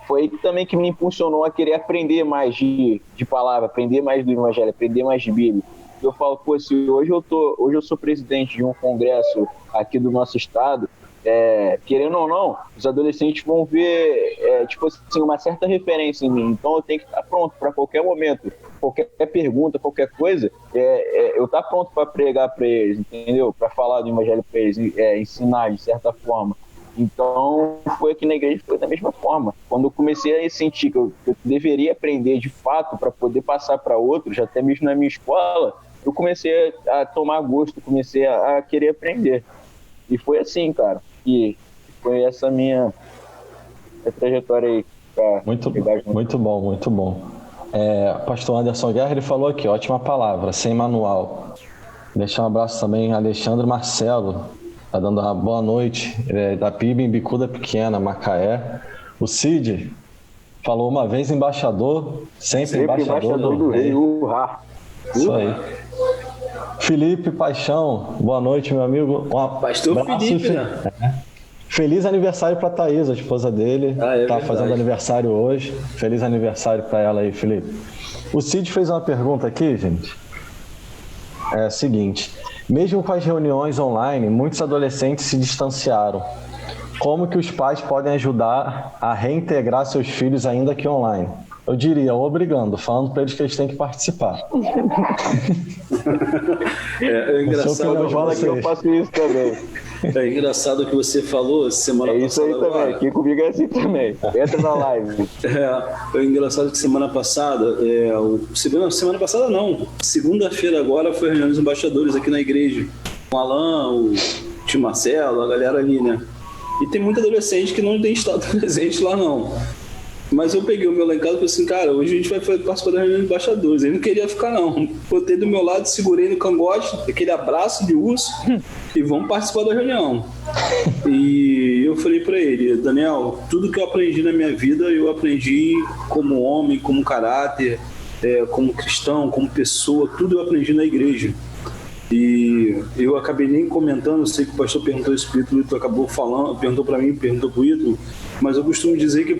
foi também que me impulsionou a querer aprender mais de palavra, aprender mais do evangelho, aprender mais de Bíblia. Eu falo, pô, se hoje eu sou presidente de um congresso aqui do nosso estado, querendo ou não, os adolescentes vão ver, tipo assim, uma certa referência em mim. Então eu tenho que estar pronto para qualquer momento, qualquer pergunta, qualquer coisa, eu estar pronto para pregar para eles, entendeu? Para falar do evangelho para eles, ensinar de certa forma. Então, foi aqui na igreja, foi da mesma forma. Quando eu comecei a sentir que eu deveria aprender de fato para poder passar para outros, até mesmo na minha escola, eu comecei a tomar gosto, comecei a querer aprender. E foi assim, cara, que foi essa minha trajetória aí. Muito bom, muito bom. Pastor Anderson Guerra, ele falou aqui, ótima palavra, sem manual. Deixar um abraço também a Alexandre Marcelo, tá dando uma boa noite, da PIB em Bicuda Pequena, Macaé. O Cid falou uma vez embaixador, sempre embaixador do rei. Isso aí. Felipe Paixão, boa noite, meu amigo. Pastor Felipe, né? Feliz aniversário para Thaís, a esposa dele. Tá fazendo aniversário hoje. Feliz aniversário para ela aí, Felipe. O Cid fez uma pergunta aqui, gente. É a seguinte: mesmo com as reuniões online, muitos adolescentes se distanciaram. Como que os pais podem ajudar a reintegrar seus filhos ainda que online? Eu diria, obrigando, falando para eles que eles têm que participar. É engraçado que eu faço isso também. É engraçado que você falou semana passada. É isso aí também, aqui comigo é assim também. Entra na live. É engraçado que semana passada, semana passada não, segunda-feira agora foi a reunião dos embaixadores aqui na igreja. Com o Alan, o tio Marcelo, a galera ali, né? E tem muito adolescente que não tem estado presente lá, não. Mas eu peguei o meu lá em casa e falei assim, cara, hoje a gente vai participar da reunião de embaixadores. Ele não queria ficar, não. Botei do meu lado, segurei no cangote, aquele abraço de urso, e vamos participar da reunião. E eu falei pra ele, Daniel, tudo que eu aprendi na minha vida, eu aprendi como homem, como caráter, como cristão, como pessoa, tudo eu aprendi na igreja. E eu acabei nem comentando, sei que o pastor perguntou isso pro Ítalo, Ítalo acabou falando, perguntou para mim, perguntou pro Ítalo, mas eu costumo dizer que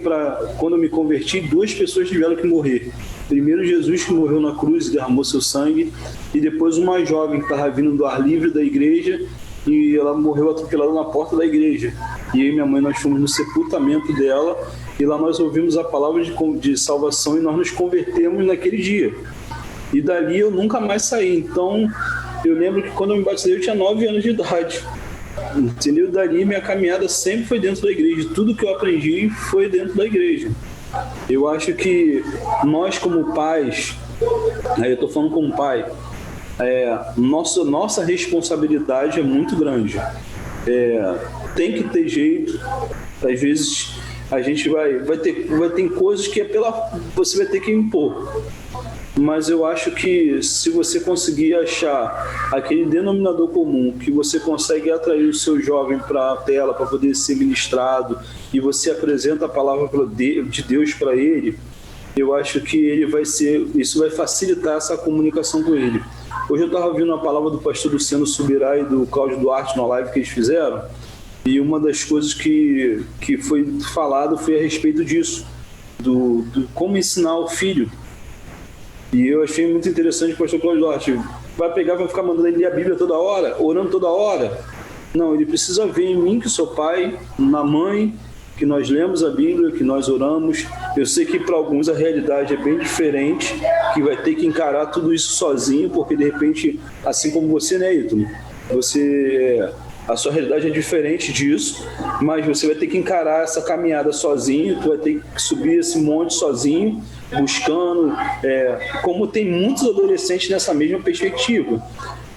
quando eu me converti, 2 pessoas tiveram que morrer. Primeiro Jesus que morreu na cruz e derramou seu sangue, e depois uma jovem que estava vindo do ar livre da igreja e ela morreu atropelada na porta da igreja. E eu e minha mãe, nós fomos no sepultamento dela e lá nós ouvimos a palavra de salvação e nós nos convertemos naquele dia. E dali eu nunca mais saí. Então eu lembro que quando eu me batizei eu tinha 9 anos de idade. Entendeu? Dali minha caminhada sempre foi dentro da igreja. Tudo que eu aprendi foi dentro da igreja. Eu acho que nós como pais, aí eu estou falando como pai, nossa responsabilidade é muito grande. Tem que ter jeito. Às vezes a gente vai ter coisas que você vai ter que impor. Mas eu acho que se você conseguir achar aquele denominador comum, que você consegue atrair o seu jovem para a tela para poder ser ministrado e você apresenta a palavra de Deus para ele, eu acho que isso vai facilitar essa comunicação com ele. Hoje eu estava ouvindo a palavra do pastor Luciano Subirá e do Cláudio Duarte na live que eles fizeram, e uma das coisas que foi falado foi a respeito disso, do como ensinar o filho. E eu achei muito interessante o pastor Cláudio Duarte. Vai ficar mandando ele ler a Bíblia toda hora, orando toda hora? Não, ele precisa ver em mim, que sou pai, na mãe, que nós lemos a Bíblia, que nós oramos. Eu sei que para alguns a realidade é bem diferente, que vai ter que encarar tudo isso sozinho, porque de repente, assim como você, né, Ítalo? A sua realidade é diferente disso, mas você vai ter que encarar essa caminhada sozinho, tu vai ter que subir esse monte sozinho, buscando, como tem muitos adolescentes nessa mesma perspectiva.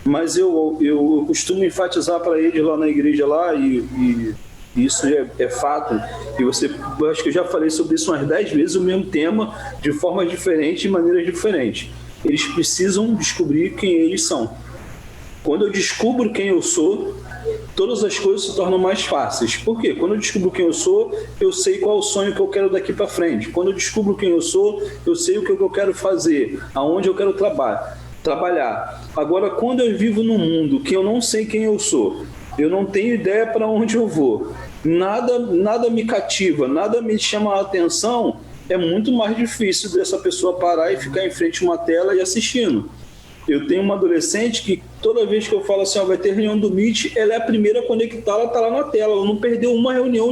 Mas eu costumo enfatizar para eles lá na igreja lá, e isso é fato, e eu acho que eu já falei sobre isso umas 10 vezes, o mesmo tema, de formas diferentes, de maneiras diferentes. Eles precisam descobrir quem eles são. Quando eu descubro quem eu sou, todas as coisas se tornam mais fáceis. Por quê? Quando eu descubro quem eu sou, eu sei qual é o sonho que eu quero daqui para frente. Quando eu descubro quem eu sou, eu sei o que eu quero fazer, aonde eu quero trabalhar. Agora, quando eu vivo num mundo que eu não sei quem eu sou, eu não tenho ideia para onde eu vou, nada me cativa, nada me chama a atenção, é muito mais difícil dessa pessoa parar e ficar em frente a uma tela e assistindo. Eu tenho uma adolescente que toda vez que eu falo assim, vai ter reunião do Meet, ela é a primeira a conectar, ela está lá na tela, ela não perdeu uma reunião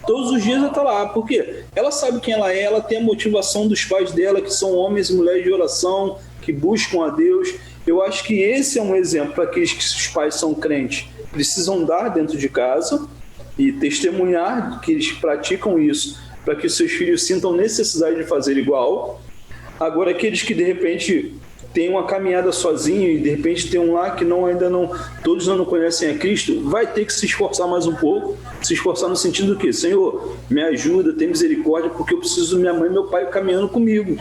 todos os dias ela está lá. Por quê? Ela sabe quem ela é, ela tem a motivação dos pais dela, que são homens e mulheres de oração, que buscam a Deus. Eu acho que esse é um exemplo para aqueles que os pais são crentes, precisam dar dentro de casa e testemunhar que eles praticam isso, para que seus filhos sintam necessidade de fazer igual. Agora, aqueles que de repente tem uma caminhada sozinho e de repente tem um lá que todos não conhecem a Cristo, vai ter que se esforçar mais um pouco, se esforçar no sentido do quê? Senhor, me ajuda, tem misericórdia, porque eu preciso da minha mãe e meu pai caminhando comigo.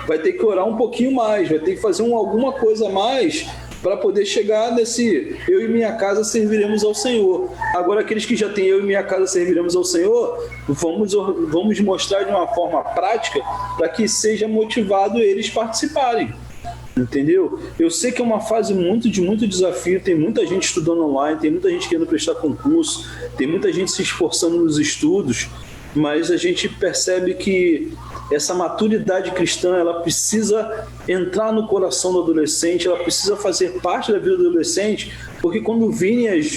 Vai ter que orar um pouquinho mais, vai ter que fazer alguma coisa a mais para poder chegar nesse eu e minha casa serviremos ao Senhor. Agora, aqueles que já têm eu e minha casa serviremos ao Senhor, vamos mostrar de uma forma prática para que seja motivado eles participarem. Entendeu? Eu sei que é uma fase de muito desafio, tem muita gente estudando online, tem muita gente querendo prestar concurso, tem muita gente se esforçando nos estudos, mas a gente percebe que essa maturidade cristã, ela precisa entrar no coração do adolescente, ela precisa fazer parte da vida do adolescente, porque quando virem as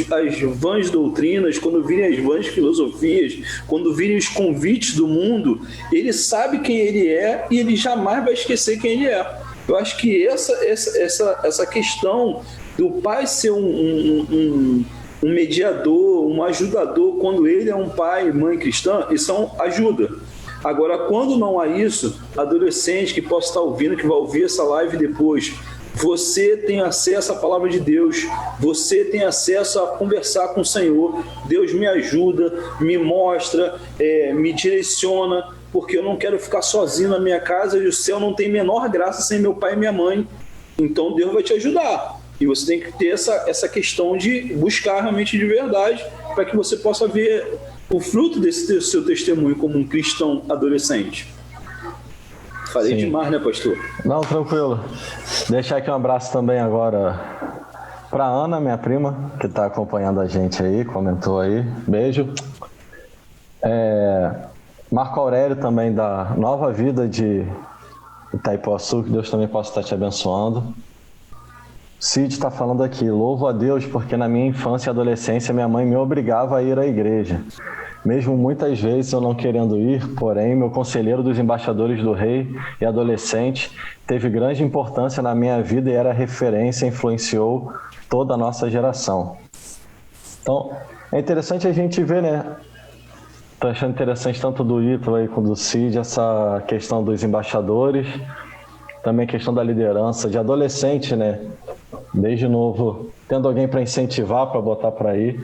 vãs doutrinas, quando virem as vãs filosofias, quando virem os convites do mundo, ele sabe quem ele é e ele jamais vai esquecer quem ele é. Eu acho que essa questão do pai ser um mediador, um ajudador, quando ele é um pai e mãe cristã, isso ajuda. Agora, quando não há isso, adolescente que possa estar ouvindo, que vai ouvir essa live depois, você tem acesso à palavra de Deus, você tem acesso a conversar com o Senhor, Deus me ajuda, me mostra, me direciona, porque eu não quero ficar sozinho na minha casa e o céu não tem menor graça sem meu pai e minha mãe. Então Deus vai te ajudar. E você tem que ter essa questão de buscar realmente de verdade para que você possa ver o fruto desse seu testemunho como um cristão adolescente. Falei demais, né, pastor? Não, tranquilo. Deixar aqui um abraço também agora para Ana, minha prima, que está acompanhando a gente aí, comentou aí. Beijo. Marco Aurélio também, da Nova Vida de Itaipuaçu, que Deus também possa estar te abençoando. Cid está falando aqui, louvo a Deus porque na minha infância e adolescência minha mãe me obrigava a ir à igreja. Mesmo muitas vezes eu não querendo ir, porém, meu conselheiro dos embaixadores do rei e adolescente teve grande importância na minha vida e era referência, influenciou toda a nossa geração. Então, é interessante a gente ver, né? Estou achando interessante tanto do Ítalo aí como do Cid, essa questão dos embaixadores, também a questão da liderança de adolescente, né? Desde novo, tendo alguém para incentivar, para botar para ir.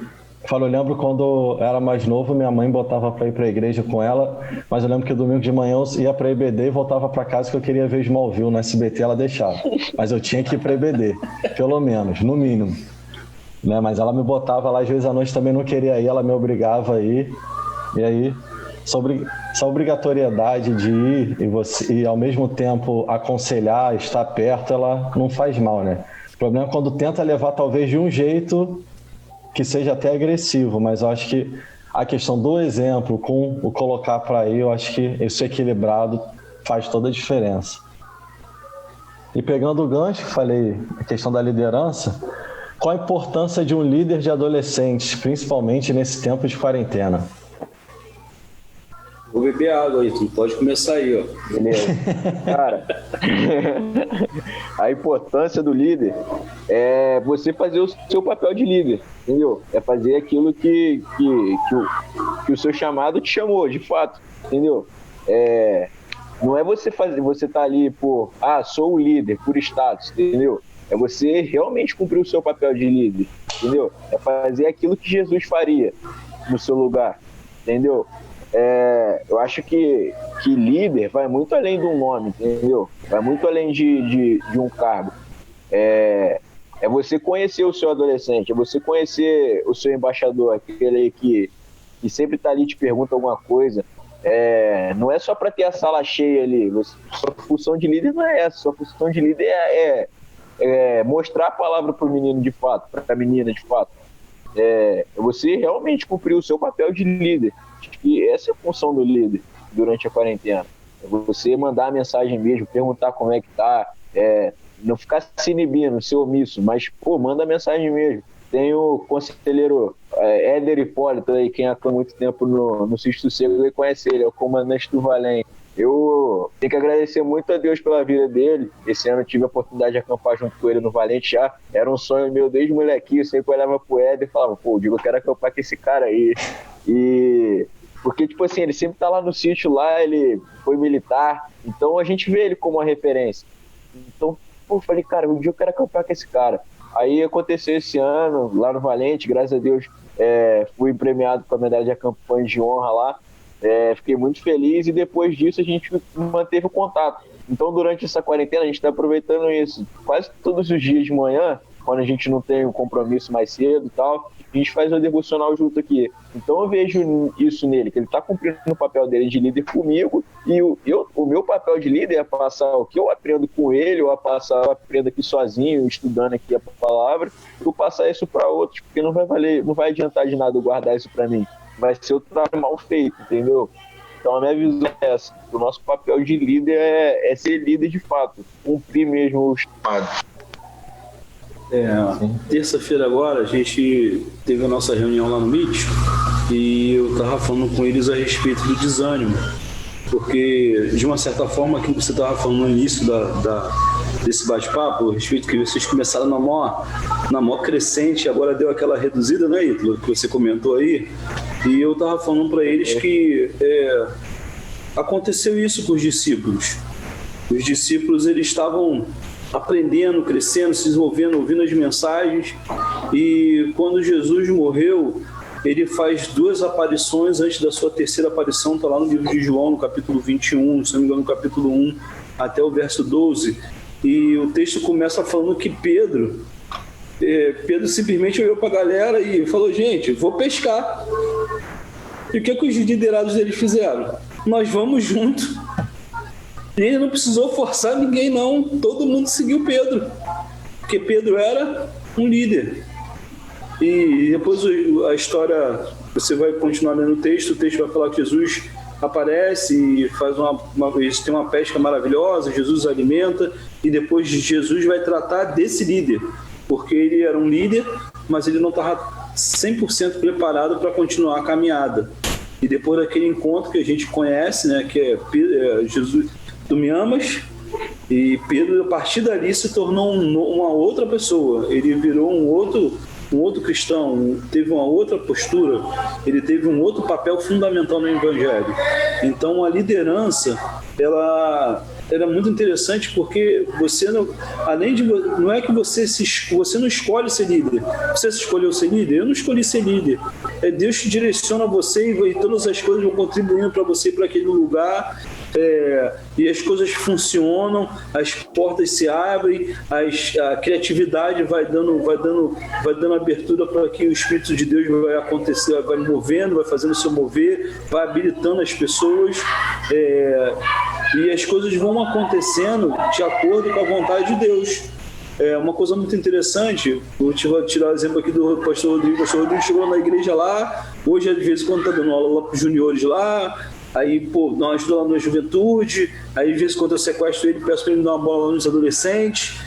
Eu lembro quando eu era mais novo, minha mãe botava para ir para a igreja com ela, mas eu lembro que domingo de manhã eu ia para a EBD e voltava para casa que eu queria ver Smallville no SBT, ela deixava. Mas eu tinha que ir para a EBD, pelo menos, no mínimo. Né? Mas ela me botava lá, às vezes à noite também não queria ir, ela me obrigava a ir. E aí, essa obrigatoriedade de ir e ao mesmo tempo aconselhar, estar perto, ela não faz mal, né? O problema é quando tenta levar talvez de um jeito que seja até agressivo, mas eu acho que a questão do exemplo com o colocar para ir, eu acho que isso equilibrado faz toda a diferença. E pegando o gancho que falei, a questão da liderança, qual a importância de um líder de adolescentes, principalmente nesse tempo de quarentena? Vou beber água aí, tu pode começar aí, ó. Beleza. Cara, a importância do líder é você fazer o seu papel de líder, entendeu? É fazer aquilo que o seu chamado te chamou, de fato, entendeu? Não é você fazer, você tá ali por, sou o líder, por status, entendeu? É você realmente cumprir o seu papel de líder, entendeu? É fazer aquilo que Jesus faria no seu lugar, entendeu? Eu acho que líder vai muito além de um nome, entendeu? Vai muito além de um cargo. É você conhecer o seu adolescente, é você conhecer o seu embaixador, aquele que sempre está ali e te pergunta alguma coisa. Não é só para ter a sala cheia ali. Sua função de líder não é essa. Sua função de líder é mostrar a palavra para o menino de fato, para a menina de fato. É você realmente cumprir o seu papel de líder. E essa é a função do líder durante a quarentena. É você mandar a mensagem mesmo, perguntar como é que tá, não ficar se inibindo, ser omisso, mas, manda a mensagem mesmo. Tem o conselheiro Éder Hipólito aí, quem atua muito tempo no Sítio Sossego, ele conhece ele, é o comandante do Valente. Eu tenho que agradecer muito a Deus pela vida dele. Esse ano eu tive a oportunidade de acampar junto com ele no Valente já. Era um sonho meu desde molequinho. Eu sempre olhava pro Éder e falava, eu quero acampar com esse cara aí. Porque, tipo assim, ele sempre tá lá no sítio lá, ele foi militar. Então a gente vê ele como uma referência. Então, eu falei, cara, um dia eu quero acampar com esse cara. Aí aconteceu esse ano, lá no Valente, graças a Deus, fui premiado com a medalha de acampanha de honra lá. Fiquei muito feliz e depois disso a gente manteve o contato. Então durante essa quarentena a gente está aproveitando isso. Quase todos os dias de manhã, quando a gente não tem um compromisso mais cedo e tal, a gente faz o devocional junto aqui. Então eu vejo isso nele, que ele está cumprindo o papel dele de líder comigo e o meu papel de líder é passar o que eu aprendo com ele, ou eu aprendo aqui sozinho, estudando aqui a palavra, eu passar isso para outros, porque não vai adiantar de nada eu guardar isso para mim. Vai ser o trabalho mal feito, entendeu? Então a minha visão é essa. O nosso papel de líder é ser líder de fato, cumprir mesmo o chamado. Terça-feira agora a gente teve a nossa reunião lá no Meet e eu estava falando com eles a respeito do desânimo, porque de uma certa forma aquilo que você estava falando no início desse bate-papo, a respeito que vocês começaram na maior crescente, agora deu aquela reduzida, né, Ítalo, que você comentou aí, e eu estava falando para eles que aconteceu isso com os discípulos. Os discípulos, eles estavam aprendendo, crescendo, se desenvolvendo, ouvindo as mensagens, e quando Jesus morreu, ele faz 2 aparições antes da sua terceira aparição, está lá no livro de João, no capítulo 21, se não me engano, no capítulo 1 até o verso 12, e o texto começa falando que Pedro simplesmente olhou para a galera e falou, gente, vou pescar. E o que os liderados deles fizeram? Nós vamos junto. E ele não precisou forçar ninguém, não. Todo mundo seguiu Pedro. Porque Pedro era um líder. E depois a história, você vai continuar lendo o texto vai falar que Jesus aparece e faz eles têm uma pesca maravilhosa, Jesus alimenta, e depois Jesus vai tratar desse líder, porque ele era um líder, mas ele não estava 100% preparado para continuar a caminhada. E depois daquele encontro que a gente conhece, né, que é Jesus, tu me amas? E Pedro, a partir dali, se tornou uma outra pessoa. Ele virou um outro cristão, teve uma outra postura, ele teve um outro papel fundamental no Evangelho. Então, a liderança, ela é muito interessante, porque você não, além de, não é que você não escolhe ser líder. Você se escolheu ser líder? Eu não escolhi ser líder. É Deus que direciona você e todas as coisas vão contribuindo para você, para aquele lugar. E as coisas funcionam, as portas se abrem, a criatividade vai dando abertura para que o Espírito de Deus vai acontecer, vai movendo, vai fazendo o seu mover, vai habilitando as pessoas, e as coisas vão acontecendo de acordo com a vontade de Deus. É uma coisa muito interessante. Vou tirar o exemplo aqui do pastor Rodrigo. O pastor Rodrigo chegou na igreja lá, hoje às vezes quando está dando aula para os juniores lá, aí, dá uma ajuda lá na juventude, aí às vezes quando eu sequestro ele, peço para ele dar uma bola lá nos adolescentes,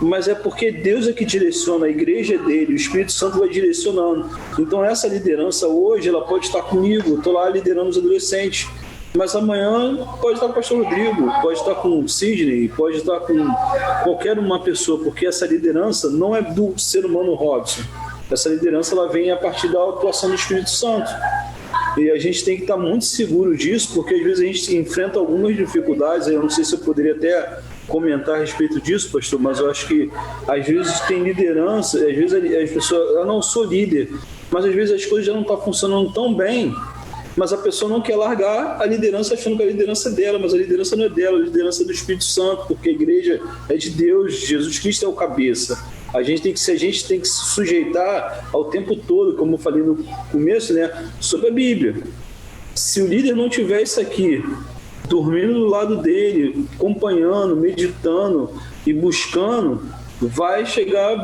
mas é porque Deus é que direciona, a igreja é dele, o Espírito Santo vai direcionando. Então essa liderança hoje, ela pode estar comigo, estou lá liderando os adolescentes, mas amanhã pode estar com o pastor Rodrigo, pode estar com o Sidney, pode estar com qualquer uma pessoa, porque essa liderança não é do ser humano Robson, essa liderança ela vem a partir da atuação do Espírito Santo. E a gente tem que estar muito seguro disso, porque às vezes a gente enfrenta algumas dificuldades. Eu não sei se eu poderia até comentar a respeito disso, pastor, mas eu acho que às vezes tem liderança, às vezes as pessoas, eu não sou líder, mas às vezes as coisas já não estão funcionando tão bem, mas a pessoa não quer largar a liderança achando que a liderança é dela, mas a liderança não é dela, a liderança é do Espírito Santo, porque a igreja é de Deus, Jesus Cristo é o cabeça. A gente tem que se sujeitar ao tempo todo, como eu falei no começo, né, sobre a Bíblia. Se o líder não tiver isso aqui, dormindo do lado dele, acompanhando, meditando e buscando, vai chegar,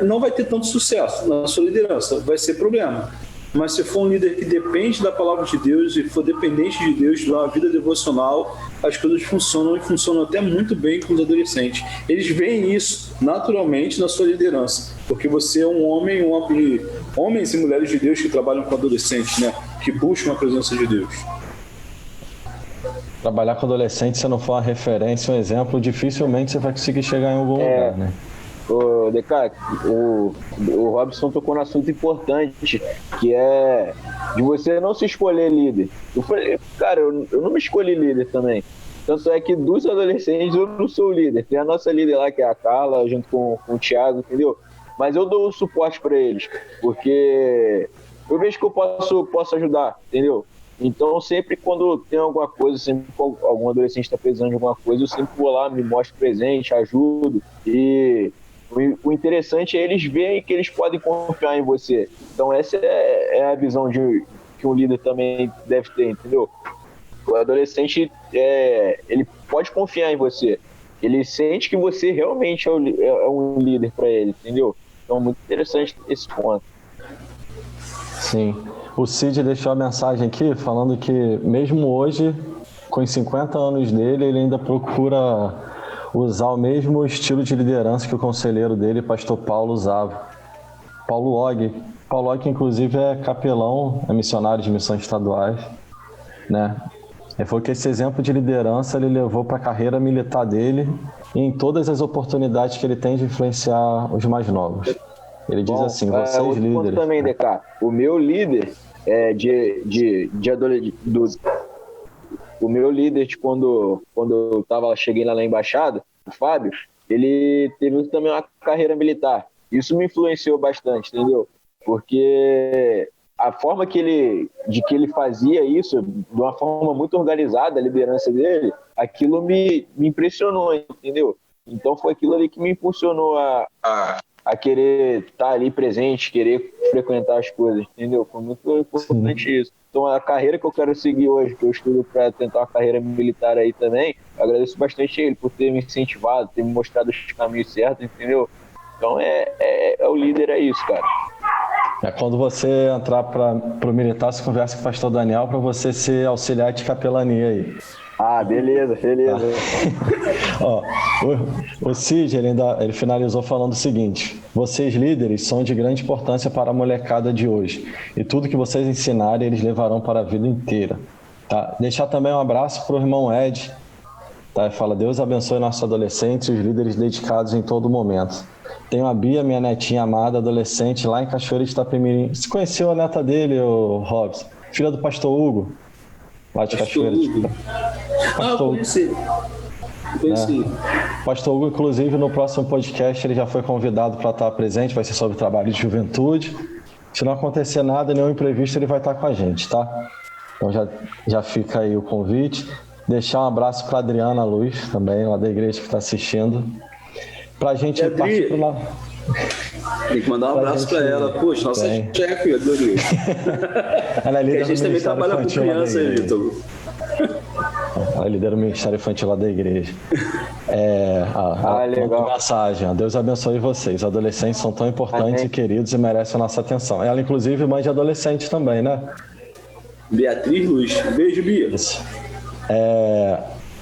não vai ter tanto sucesso na sua liderança, vai ser problema. Mas se for um líder que depende da palavra de Deus e for dependente de Deus, de uma vida devocional, as coisas funcionam e funcionam até muito bem com os adolescentes. Eles veem isso naturalmente na sua liderança, porque você é um homem, homens e mulheres de Deus que trabalham com adolescentes, né? Que buscam a presença de Deus. Trabalhar com adolescente, se não for uma referência, um exemplo, dificilmente você vai conseguir chegar em algum lugar, né? Ô, Deca, o Robson tocou num assunto importante, que é de você não se escolher líder. Eu falei, cara, eu não me escolhi líder também. Tanto é que dos adolescentes eu não sou o líder. Tem a nossa líder lá, que é a Carla, junto com o Thiago, entendeu? Mas eu dou o suporte para eles, porque eu vejo que eu posso ajudar, entendeu? Então, sempre quando tem alguma coisa, sempre que algum adolescente está precisando de alguma coisa, eu sempre vou lá, me mostro presente, ajudo. E o interessante é eles verem que eles podem confiar em você. Então, essa é a visão que um líder também deve ter, entendeu? O adolescente, ele pode confiar em você. Ele sente que você realmente é um líder para ele, entendeu? Então, muito interessante esse ponto. Sim. O Cid deixou a mensagem aqui falando que mesmo hoje, com os 50 anos dele, ele ainda procura usar o mesmo estilo de liderança que o conselheiro dele, pastor Paulo, usava. Paulo Og. Paulo Og, inclusive, é capelão, é missionário de missões estaduais, né? Ele falou que esse exemplo de liderança ele levou para a carreira militar dele e em todas as oportunidades que ele tem de influenciar os mais novos. Ele diz assim, vocês líderes... também, DK, o meu líder o meu líder de quando eu cheguei lá na embaixada, o Fábio, ele teve também uma carreira militar. Isso me influenciou bastante, entendeu? Porque a forma que ele fazia isso, de uma forma muito organizada, a liderança dele, aquilo me impressionou, entendeu? Então foi aquilo ali que me impulsionou a querer estar ali presente, querer frequentar as coisas, entendeu? Foi muito importante isso. Então a carreira que eu quero seguir hoje, que eu estudo para tentar uma carreira militar aí também, eu agradeço bastante a ele por ter me incentivado, ter me mostrado os caminhos certos, entendeu? Então o líder é isso, cara. É quando você entrar para o militar, você conversa com o pastor Daniel para você ser auxiliar de capelania aí. Ah, beleza. Ó, o Cid, ele finalizou falando o seguinte: vocês líderes são de grande importância para a molecada de hoje, e tudo que vocês ensinarem, eles levarão para a vida inteira. Tá? Deixar também um abraço para o irmão Ed. Tá? Fala, Deus abençoe nossos adolescentes e os líderes dedicados em todo momento. Tenho a Bia, minha netinha amada, adolescente, lá em Cachoeira de Itapemirim. Você conheceu a neta dele, o Robson? Filha do pastor Hugo, lá de Cachoeira. Conheci. Pastor Hugo, inclusive, no próximo podcast, ele já foi convidado para estar presente, vai ser sobre trabalho de juventude. Se não acontecer nada, nenhum imprevisto, ele vai estar com a gente, tá? Então já fica aí o convite. Deixar um abraço para a Adriana Luz, também, lá da igreja que está assistindo. Para a gente partir para lá. Tem que mandar um abraço para ela. Poxa, nossa chefe, adorei. Ela é líder a gente também trabalha com criança aí, Vitor. Ela lidera o Ministério Infantil lá da igreja. Legal. Mensagem. Deus abençoe vocês. Adolescentes são tão importantes e queridos e merecem a nossa atenção. Ela, inclusive, mãe de adolescente também, né? Beatriz Luz. Beijo, Bia. Isso.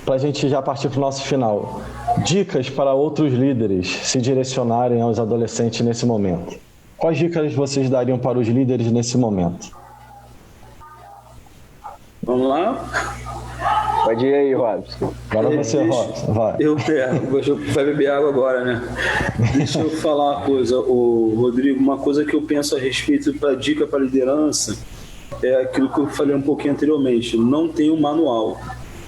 Para a gente já partir para o nosso final. Dicas para outros líderes se direcionarem aos adolescentes nesse momento. Quais dicas vocês dariam para os líderes nesse momento? Vamos lá? Pode ir aí, Robson. Agora você, Robson. Vai. Vai beber água agora, né? Deixa eu falar uma coisa, Rodrigo. Uma coisa que eu penso a respeito para dica para liderança é aquilo que eu falei um pouquinho anteriormente. Não tem um manual.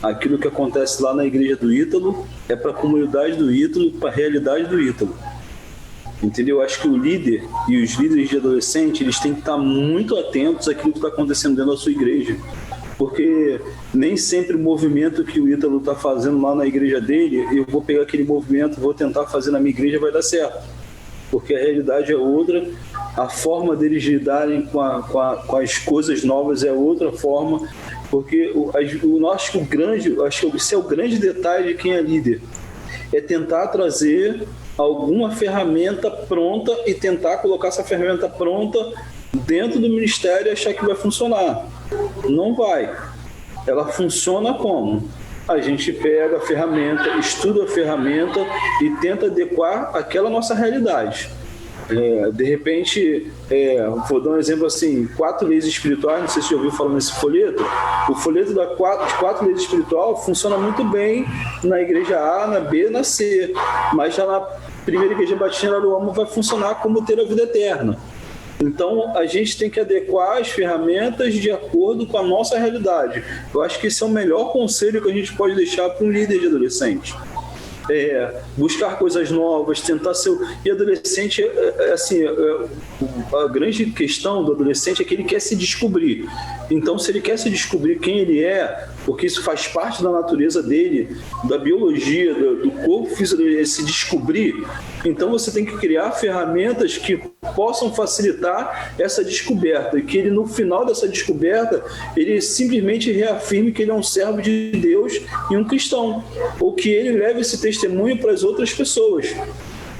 Aquilo que acontece lá na igreja do Ítalo é para a comunidade do Ítalo, para a realidade do Ítalo. Entendeu? Acho que o líder e os líderes de adolescente, eles têm que estar muito atentos àquilo que está acontecendo dentro da sua igreja. Porque nem sempre o movimento que o Ítalo está fazendo lá na igreja dele, eu vou pegar aquele movimento, vou tentar fazer na minha igreja, vai dar certo. Porque a realidade é outra, a forma deles lidarem com as coisas novas é outra forma. Porque acho que esse é o grande detalhe de quem é líder. É tentar trazer alguma ferramenta pronta e tentar colocar essa ferramenta pronta dentro do ministério e achar que vai funcionar. Não vai. Ela funciona como? A gente pega a ferramenta, estuda a ferramenta e tenta adequar àquela nossa realidade. De repente, vou dar um exemplo assim, 4 leis espirituais, não sei se você já ouviu falar nesse folheto. O folheto de 4 leis espirituais funciona muito bem na igreja A, na B, na C, mas já na primeira igreja batista em Araruama vai funcionar como ter a vida eterna. Então, a gente tem que adequar as ferramentas de acordo com a nossa realidade. Eu acho que esse é o melhor conselho que a gente pode deixar para um líder de adolescente. Buscar coisas novas, tentar ser... E adolescente, a grande questão do adolescente é que ele quer se descobrir. Então, se ele quer se descobrir quem ele é, porque isso faz parte da natureza dele, da biologia, do corpo físico dele, se descobrir, então você tem que criar ferramentas que possam facilitar essa descoberta, e que ele, no final dessa descoberta, ele simplesmente reafirme que ele é um servo de Deus e um cristão, ou que ele leve esse testemunho para as outras pessoas.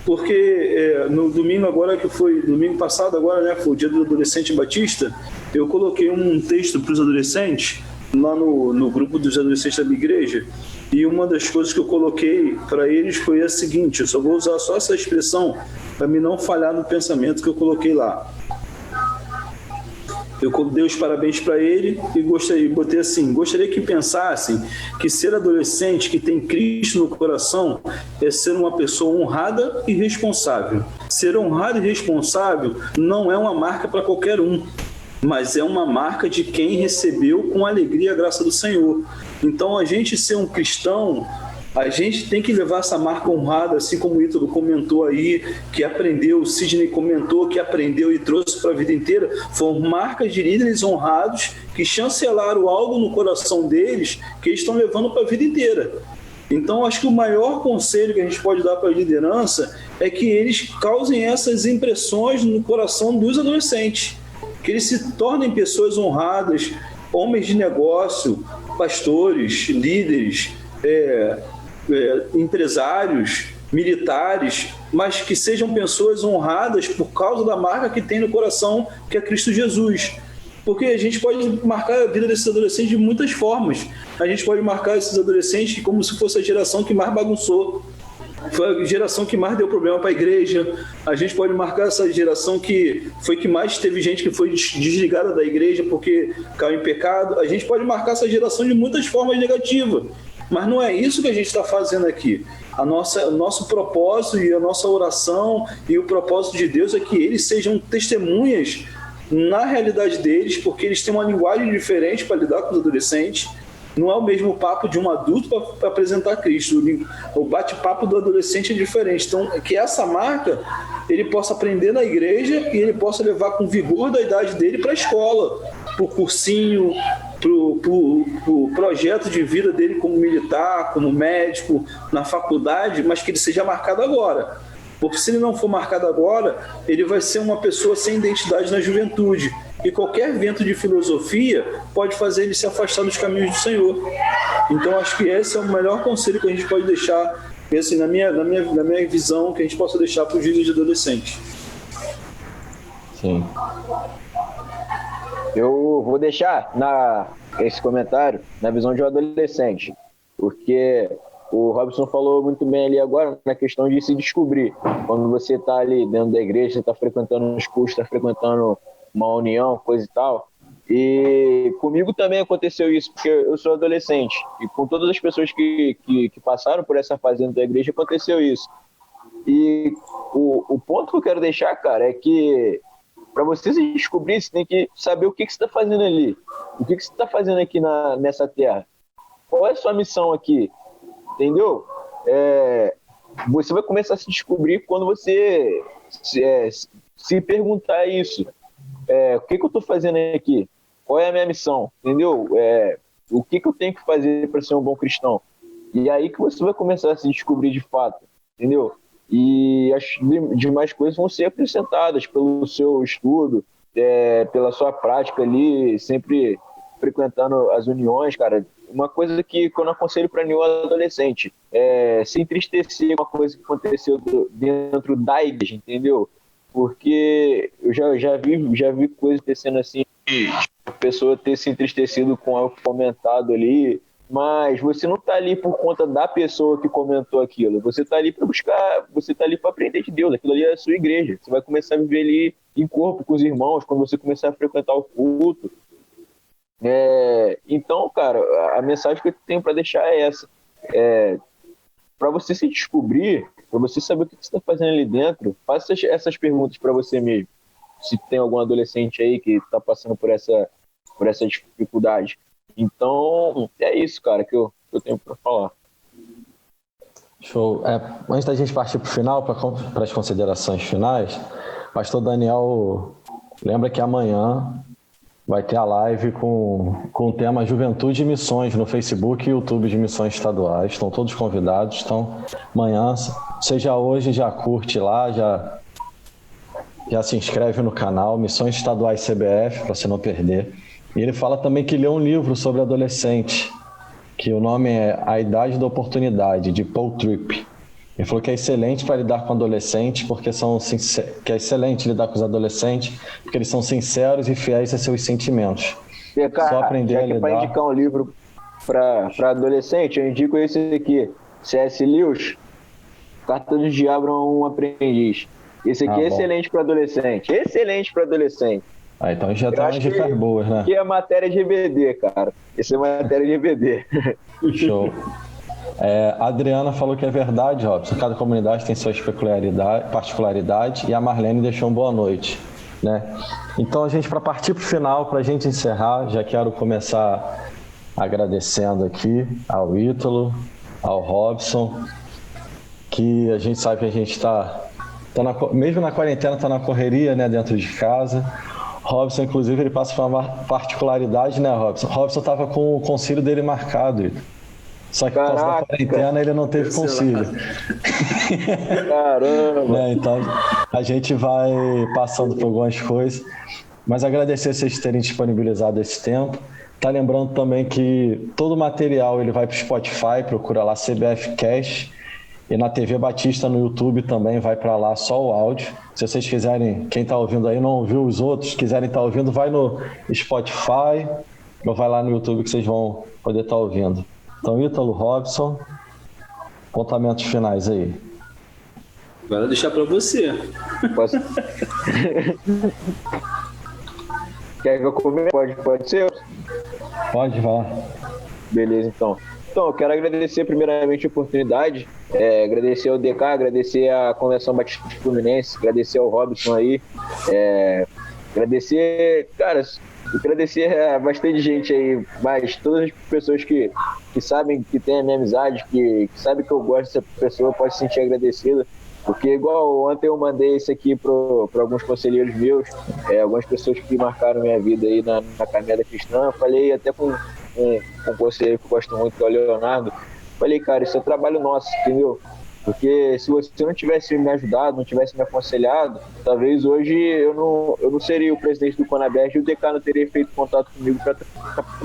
Porque no domingo agora, que foi domingo passado agora, né, foi o dia do adolescente batista, eu coloquei um texto para os adolescentes lá no grupo dos adolescentes da minha igreja, e uma das coisas que eu coloquei para eles foi a seguinte, eu só vou usar só essa expressão para me não falhar no pensamento que eu coloquei lá. Eu dei os parabéns para ele e botei assim: gostaria que pensassem que ser adolescente que tem Cristo no coração é ser uma pessoa honrada e responsável. Ser honrado e responsável não é uma marca para qualquer um, mas é uma marca de quem recebeu com alegria a graça do Senhor. Então, a gente ser um cristão, a gente tem que levar essa marca honrada, assim como o Ítalo comentou aí, que aprendeu, o Sidney comentou que aprendeu e trouxe para a vida inteira. Foram marcas de líderes honrados que chancelaram algo no coração deles que eles estão levando para a vida inteira. Então, acho que o maior conselho que a gente pode dar para a liderança é que eles causem essas impressões no coração dos adolescentes, que eles se tornem pessoas honradas, homens de negócio, pastores, líderes, empresários, militares, mas que sejam pessoas honradas por causa da marca que tem no coração, que é Cristo Jesus. Porque a gente pode marcar a vida desses adolescentes de muitas formas. A gente pode marcar esses adolescentes como se fosse a geração que mais bagunçou. Foi a geração que mais deu problema para a igreja. A gente pode marcar essa geração que mais teve gente que foi desligada da igreja porque caiu em pecado. A gente pode marcar essa geração de muitas formas negativas. Mas não é isso que a gente está fazendo aqui. O nosso propósito e a nossa oração e o propósito de Deus é que eles sejam testemunhas na realidade deles, porque eles têm uma linguagem diferente para lidar com os adolescentes. Não é o mesmo papo de um adulto para apresentar Cristo. O bate-papo do adolescente é diferente. Então, que essa marca ele possa aprender na igreja e ele possa levar com vigor da idade dele para a escola, para o cursinho, para o projeto de vida dele como militar, como médico, na faculdade, mas que ele seja marcado agora. Porque se ele não for marcado agora, ele vai ser uma pessoa sem identidade na juventude. E qualquer vento de filosofia pode fazer ele se afastar dos caminhos do Senhor. Então, acho que esse é o melhor conselho que a gente pode deixar, assim, na minha visão, que a gente possa deixar para os líderes de adolescentes. Sim. Eu vou deixar esse comentário na visão de um adolescente, porque o Robson falou muito bem ali agora na questão de se descobrir. Quando você está ali dentro da igreja, você está frequentando uns cursos, está frequentando uma união, coisa e tal. E comigo também aconteceu isso, porque eu sou adolescente. E com todas as pessoas que passaram por essa fase dentro da igreja, aconteceu isso. E o ponto que eu quero deixar, cara, é que para você se descobrir, você tem que saber o que você está fazendo ali. O que você está fazendo aqui nessa terra. Qual é a sua missão aqui? Entendeu? Você vai começar a se descobrir quando você se perguntar isso. O que eu estou fazendo aqui? Qual é a minha missão? Entendeu? O que eu tenho que fazer para ser um bom cristão? E aí que você vai começar a se descobrir de fato. Entendeu? E as demais coisas vão ser acrescentadas pelo seu estudo, pela sua prática ali, sempre frequentando as uniões, cara. Uma coisa que eu não aconselho para nenhum adolescente é se entristecer com uma coisa que aconteceu dentro da igreja, entendeu? Porque eu já vi coisas acontecendo assim, a pessoa ter se entristecido com algo comentado ali, mas você não está ali por conta da pessoa que comentou aquilo, você está ali para buscar, você está ali para aprender de Deus, aquilo ali é a sua igreja, você vai começar a viver ali em corpo com os irmãos, quando você começar a frequentar o culto. Então, cara, a mensagem que eu tenho para deixar é essa. Para você se descobrir, para você saber o que você está fazendo ali dentro, faça essas perguntas para você mesmo. Se tem algum adolescente aí que está passando por essa dificuldade. Então, é isso, cara, que eu tenho para falar. Show. Antes da gente partir para o final, para as considerações finais, pastor Daniel lembra que amanhã vai ter a live com o tema Juventude e Missões no Facebook e YouTube de Missões Estaduais. Estão todos convidados. Então, amanhã, seja hoje, já curte lá, já se inscreve no canal Missões Estaduais CBF, para você não perder. E ele fala também que leu um livro sobre adolescente, que o nome é A Idade da Oportunidade, de Paul Tripp. Ele falou que é excelente para lidar com adolescentes, que é excelente lidar com os adolescentes, porque eles são sinceros e fiéis a seus sentimentos. Cara, só aprender a lidar. Para indicar um livro para adolescente, eu indico esse aqui, C.S. Lewis, Carta do Diabo a um Aprendiz. Esse aqui é excelente para adolescente. Excelente para adolescente. Então já tá umas dicas boas, né? Que é matéria de EBD, cara. Isso é matéria de EBD. Show. A Adriana falou que é verdade, Robson. Cada comunidade tem suas particularidades e a Marlene deixou uma boa noite, né? Então, para partir para o final, para a gente encerrar, já quero começar agradecendo aqui ao Ítalo, ao Robson, que a gente sabe que a gente está mesmo na quarentena, está na correria, né, dentro de casa. Robson, inclusive, ele passa por uma particularidade, né, Robson? Robson estava com o concílio dele marcado, Ítalo. Só que por causa da quarentena ele não teve concílio. Caramba! Então a gente vai passando por algumas coisas, mas agradecer vocês terem disponibilizado esse tempo. Tá lembrando também que todo o material ele vai para o Spotify, procura lá CBF Cash, E na TV Batista no YouTube também vai para lá só o áudio. Se vocês quiserem, quem está ouvindo aí não ouviu os outros, quiserem estar ouvindo, vai no Spotify ou vai lá no YouTube que vocês vão poder estar ouvindo. Então, Ítalo, Robson, apontamentos finais aí. Agora deixar para você. Posso? Quer que eu comece? Pode ser? Pode, vai. Beleza, então. Então, eu quero agradecer primeiramente a oportunidade, agradecer ao DK, agradecer à Convenção Batista Fluminense, agradecer ao Robson aí, agradecer a bastante gente aí, mas todas as pessoas que sabem que tem a minha amizade, que sabem que eu gosto dessa pessoa, pode se sentir agradecida, porque igual ontem eu mandei isso aqui para alguns conselheiros meus, algumas pessoas que marcaram minha vida aí na caminhada cristã, falei até com um conselheiro que eu gosto muito, que é o Leonardo, falei, cara, isso é trabalho nosso, entendeu? Porque se você não tivesse me ajudado, não tivesse me aconselhado, talvez hoje eu não seria o presidente do Conabest e o DK não teria feito contato comigo para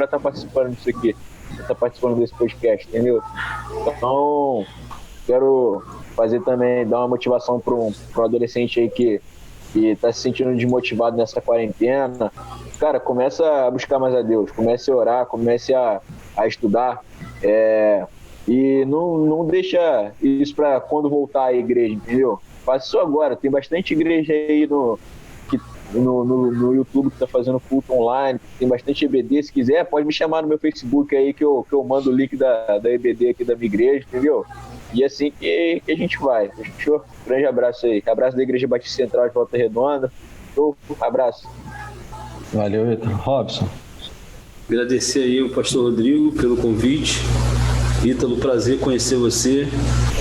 estar participando disso aqui, para estar participando desse podcast, entendeu? Então, quero fazer também, dar uma motivação para um adolescente aí que está se sentindo desmotivado nessa quarentena. Cara, começa a buscar mais a Deus, comece a orar, comece a estudar, e não deixa isso para quando voltar à igreja, entendeu? Faça isso agora, tem bastante igreja aí no YouTube que tá fazendo culto online, tem bastante EBD, se quiser pode me chamar no meu Facebook aí que eu mando o link da EBD aqui da minha igreja, entendeu? E assim que a gente vai, fechou? Grande abraço aí, abraço da Igreja Batista Central de Volta Redonda, abraço. Valeu, Ítalo. Robson. Agradecer aí ao pastor Rodrigo pelo convite. Ítalo, prazer conhecer você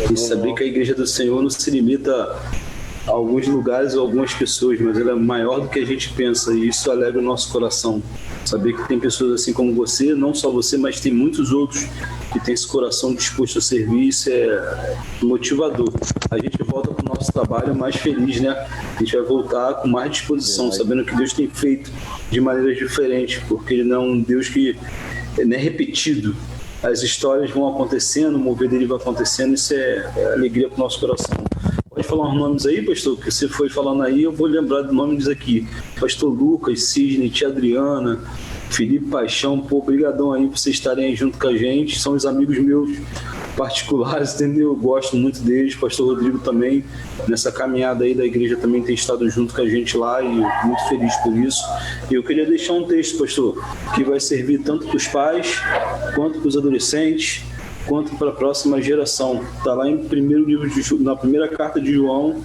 e saber que a Igreja do Senhor não se limita a alguns lugares ou algumas pessoas, mas ela é maior do que a gente pensa e isso alegra o nosso coração. Saber que tem pessoas assim como você, não só você, mas tem muitos outros que têm esse coração disposto a servir, isso é motivador. A gente volta para o nosso trabalho mais feliz, né? A gente vai voltar com mais disposição, sabendo que Deus tem feito de maneiras diferentes, porque Ele não é um Deus que não é repetido. As histórias vão acontecendo, o mover dele vai acontecendo, isso é alegria para o nosso coração. Pode falar uns nomes aí, pastor? Que você foi falando aí, eu vou lembrar do nome disso aqui. Pastor Lucas, Sidney, tia Adriana, Felipe Paixão, pô, brigadão aí por vocês estarem aí junto com a gente. São os amigos meus particulares, entendeu? Eu gosto muito deles. Pastor Rodrigo também, nessa caminhada aí da igreja, também tem estado junto com a gente lá e muito feliz por isso. E eu queria deixar um texto, pastor, que vai servir tanto para os pais, quanto para os adolescentes, quanto para a próxima geração. Está lá em primeiro livro na primeira carta de João,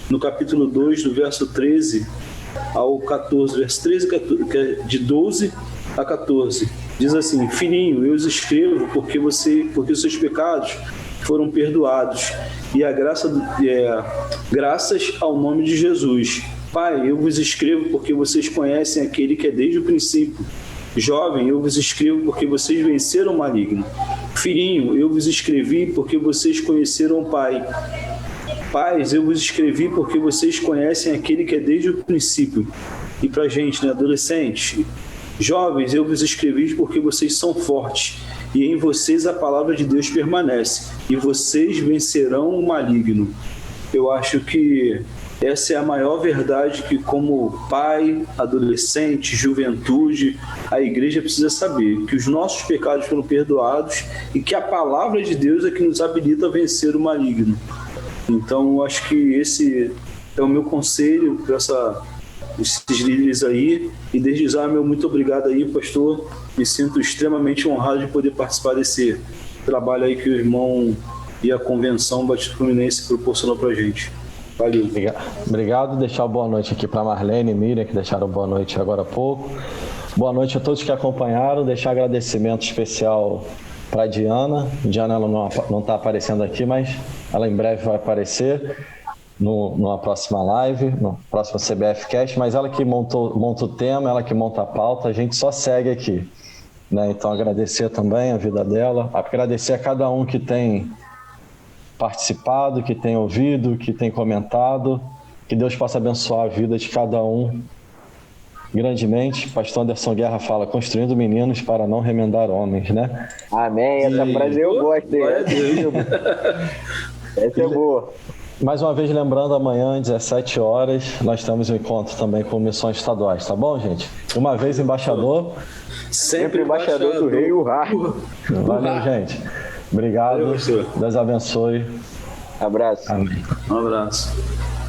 no capítulo 2, do verso 13 ao 14, verso 13, que é de 12 a 14. Diz assim: filhinho, eu os escrevo porque os seus pecados foram perdoados e graças ao nome de Jesus. Pai, eu vos escrevo porque vocês conhecem aquele que é desde o princípio. Jovem, eu vos escrevo porque vocês venceram o maligno. Filhinho, eu vos escrevi porque vocês conheceram o Pai. Pais, eu vos escrevi porque vocês conhecem aquele que é desde o princípio. E pra gente, né, adolescente, jovens, eu vos escrevi porque vocês são fortes. E em vocês a palavra de Deus permanece. E vocês vencerão o maligno. Eu acho que essa é a maior verdade que, como pai, adolescente, juventude, a igreja precisa saber, que os nossos pecados foram perdoados e que a palavra de Deus é que nos habilita a vencer o maligno. Então, eu acho que esse é o meu conselho para esses líderes aí, e desde já, meu muito obrigado aí, pastor. Me sinto extremamente honrado de poder participar desse trabalho aí que o irmão e a Convenção Batista Fluminense proporcionou para a gente. Valeu. Obrigado. Deixar boa noite aqui para Marlene e Miriam, que deixaram boa noite agora há pouco. Boa noite a todos que acompanharam. Deixar agradecimento especial para a Diana. Diana, ela não está aparecendo aqui, mas ela em breve vai aparecer numa próxima live, no próximo CBF Cast, mas ela que monta o tema, ela que monta a pauta, a gente só segue aqui, né? Então agradecer também a vida dela, agradecer a cada um que tem participado, que tem ouvido, que tem comentado, que Deus possa abençoar a vida de cada um grandemente. Pastor Anderson Guerra fala: construindo meninos para não remendar homens, né? Amém, essa frase eu gosto. Essa é boa. Mais uma vez lembrando, amanhã, 17 horas, nós temos um encontro também com missões estaduais, tá bom, gente? Uma vez embaixador. Sempre embaixador do rei, urrá. Valeu, gente. Obrigado. Valeu, Deus abençoe. Abraço. Amém. Um abraço.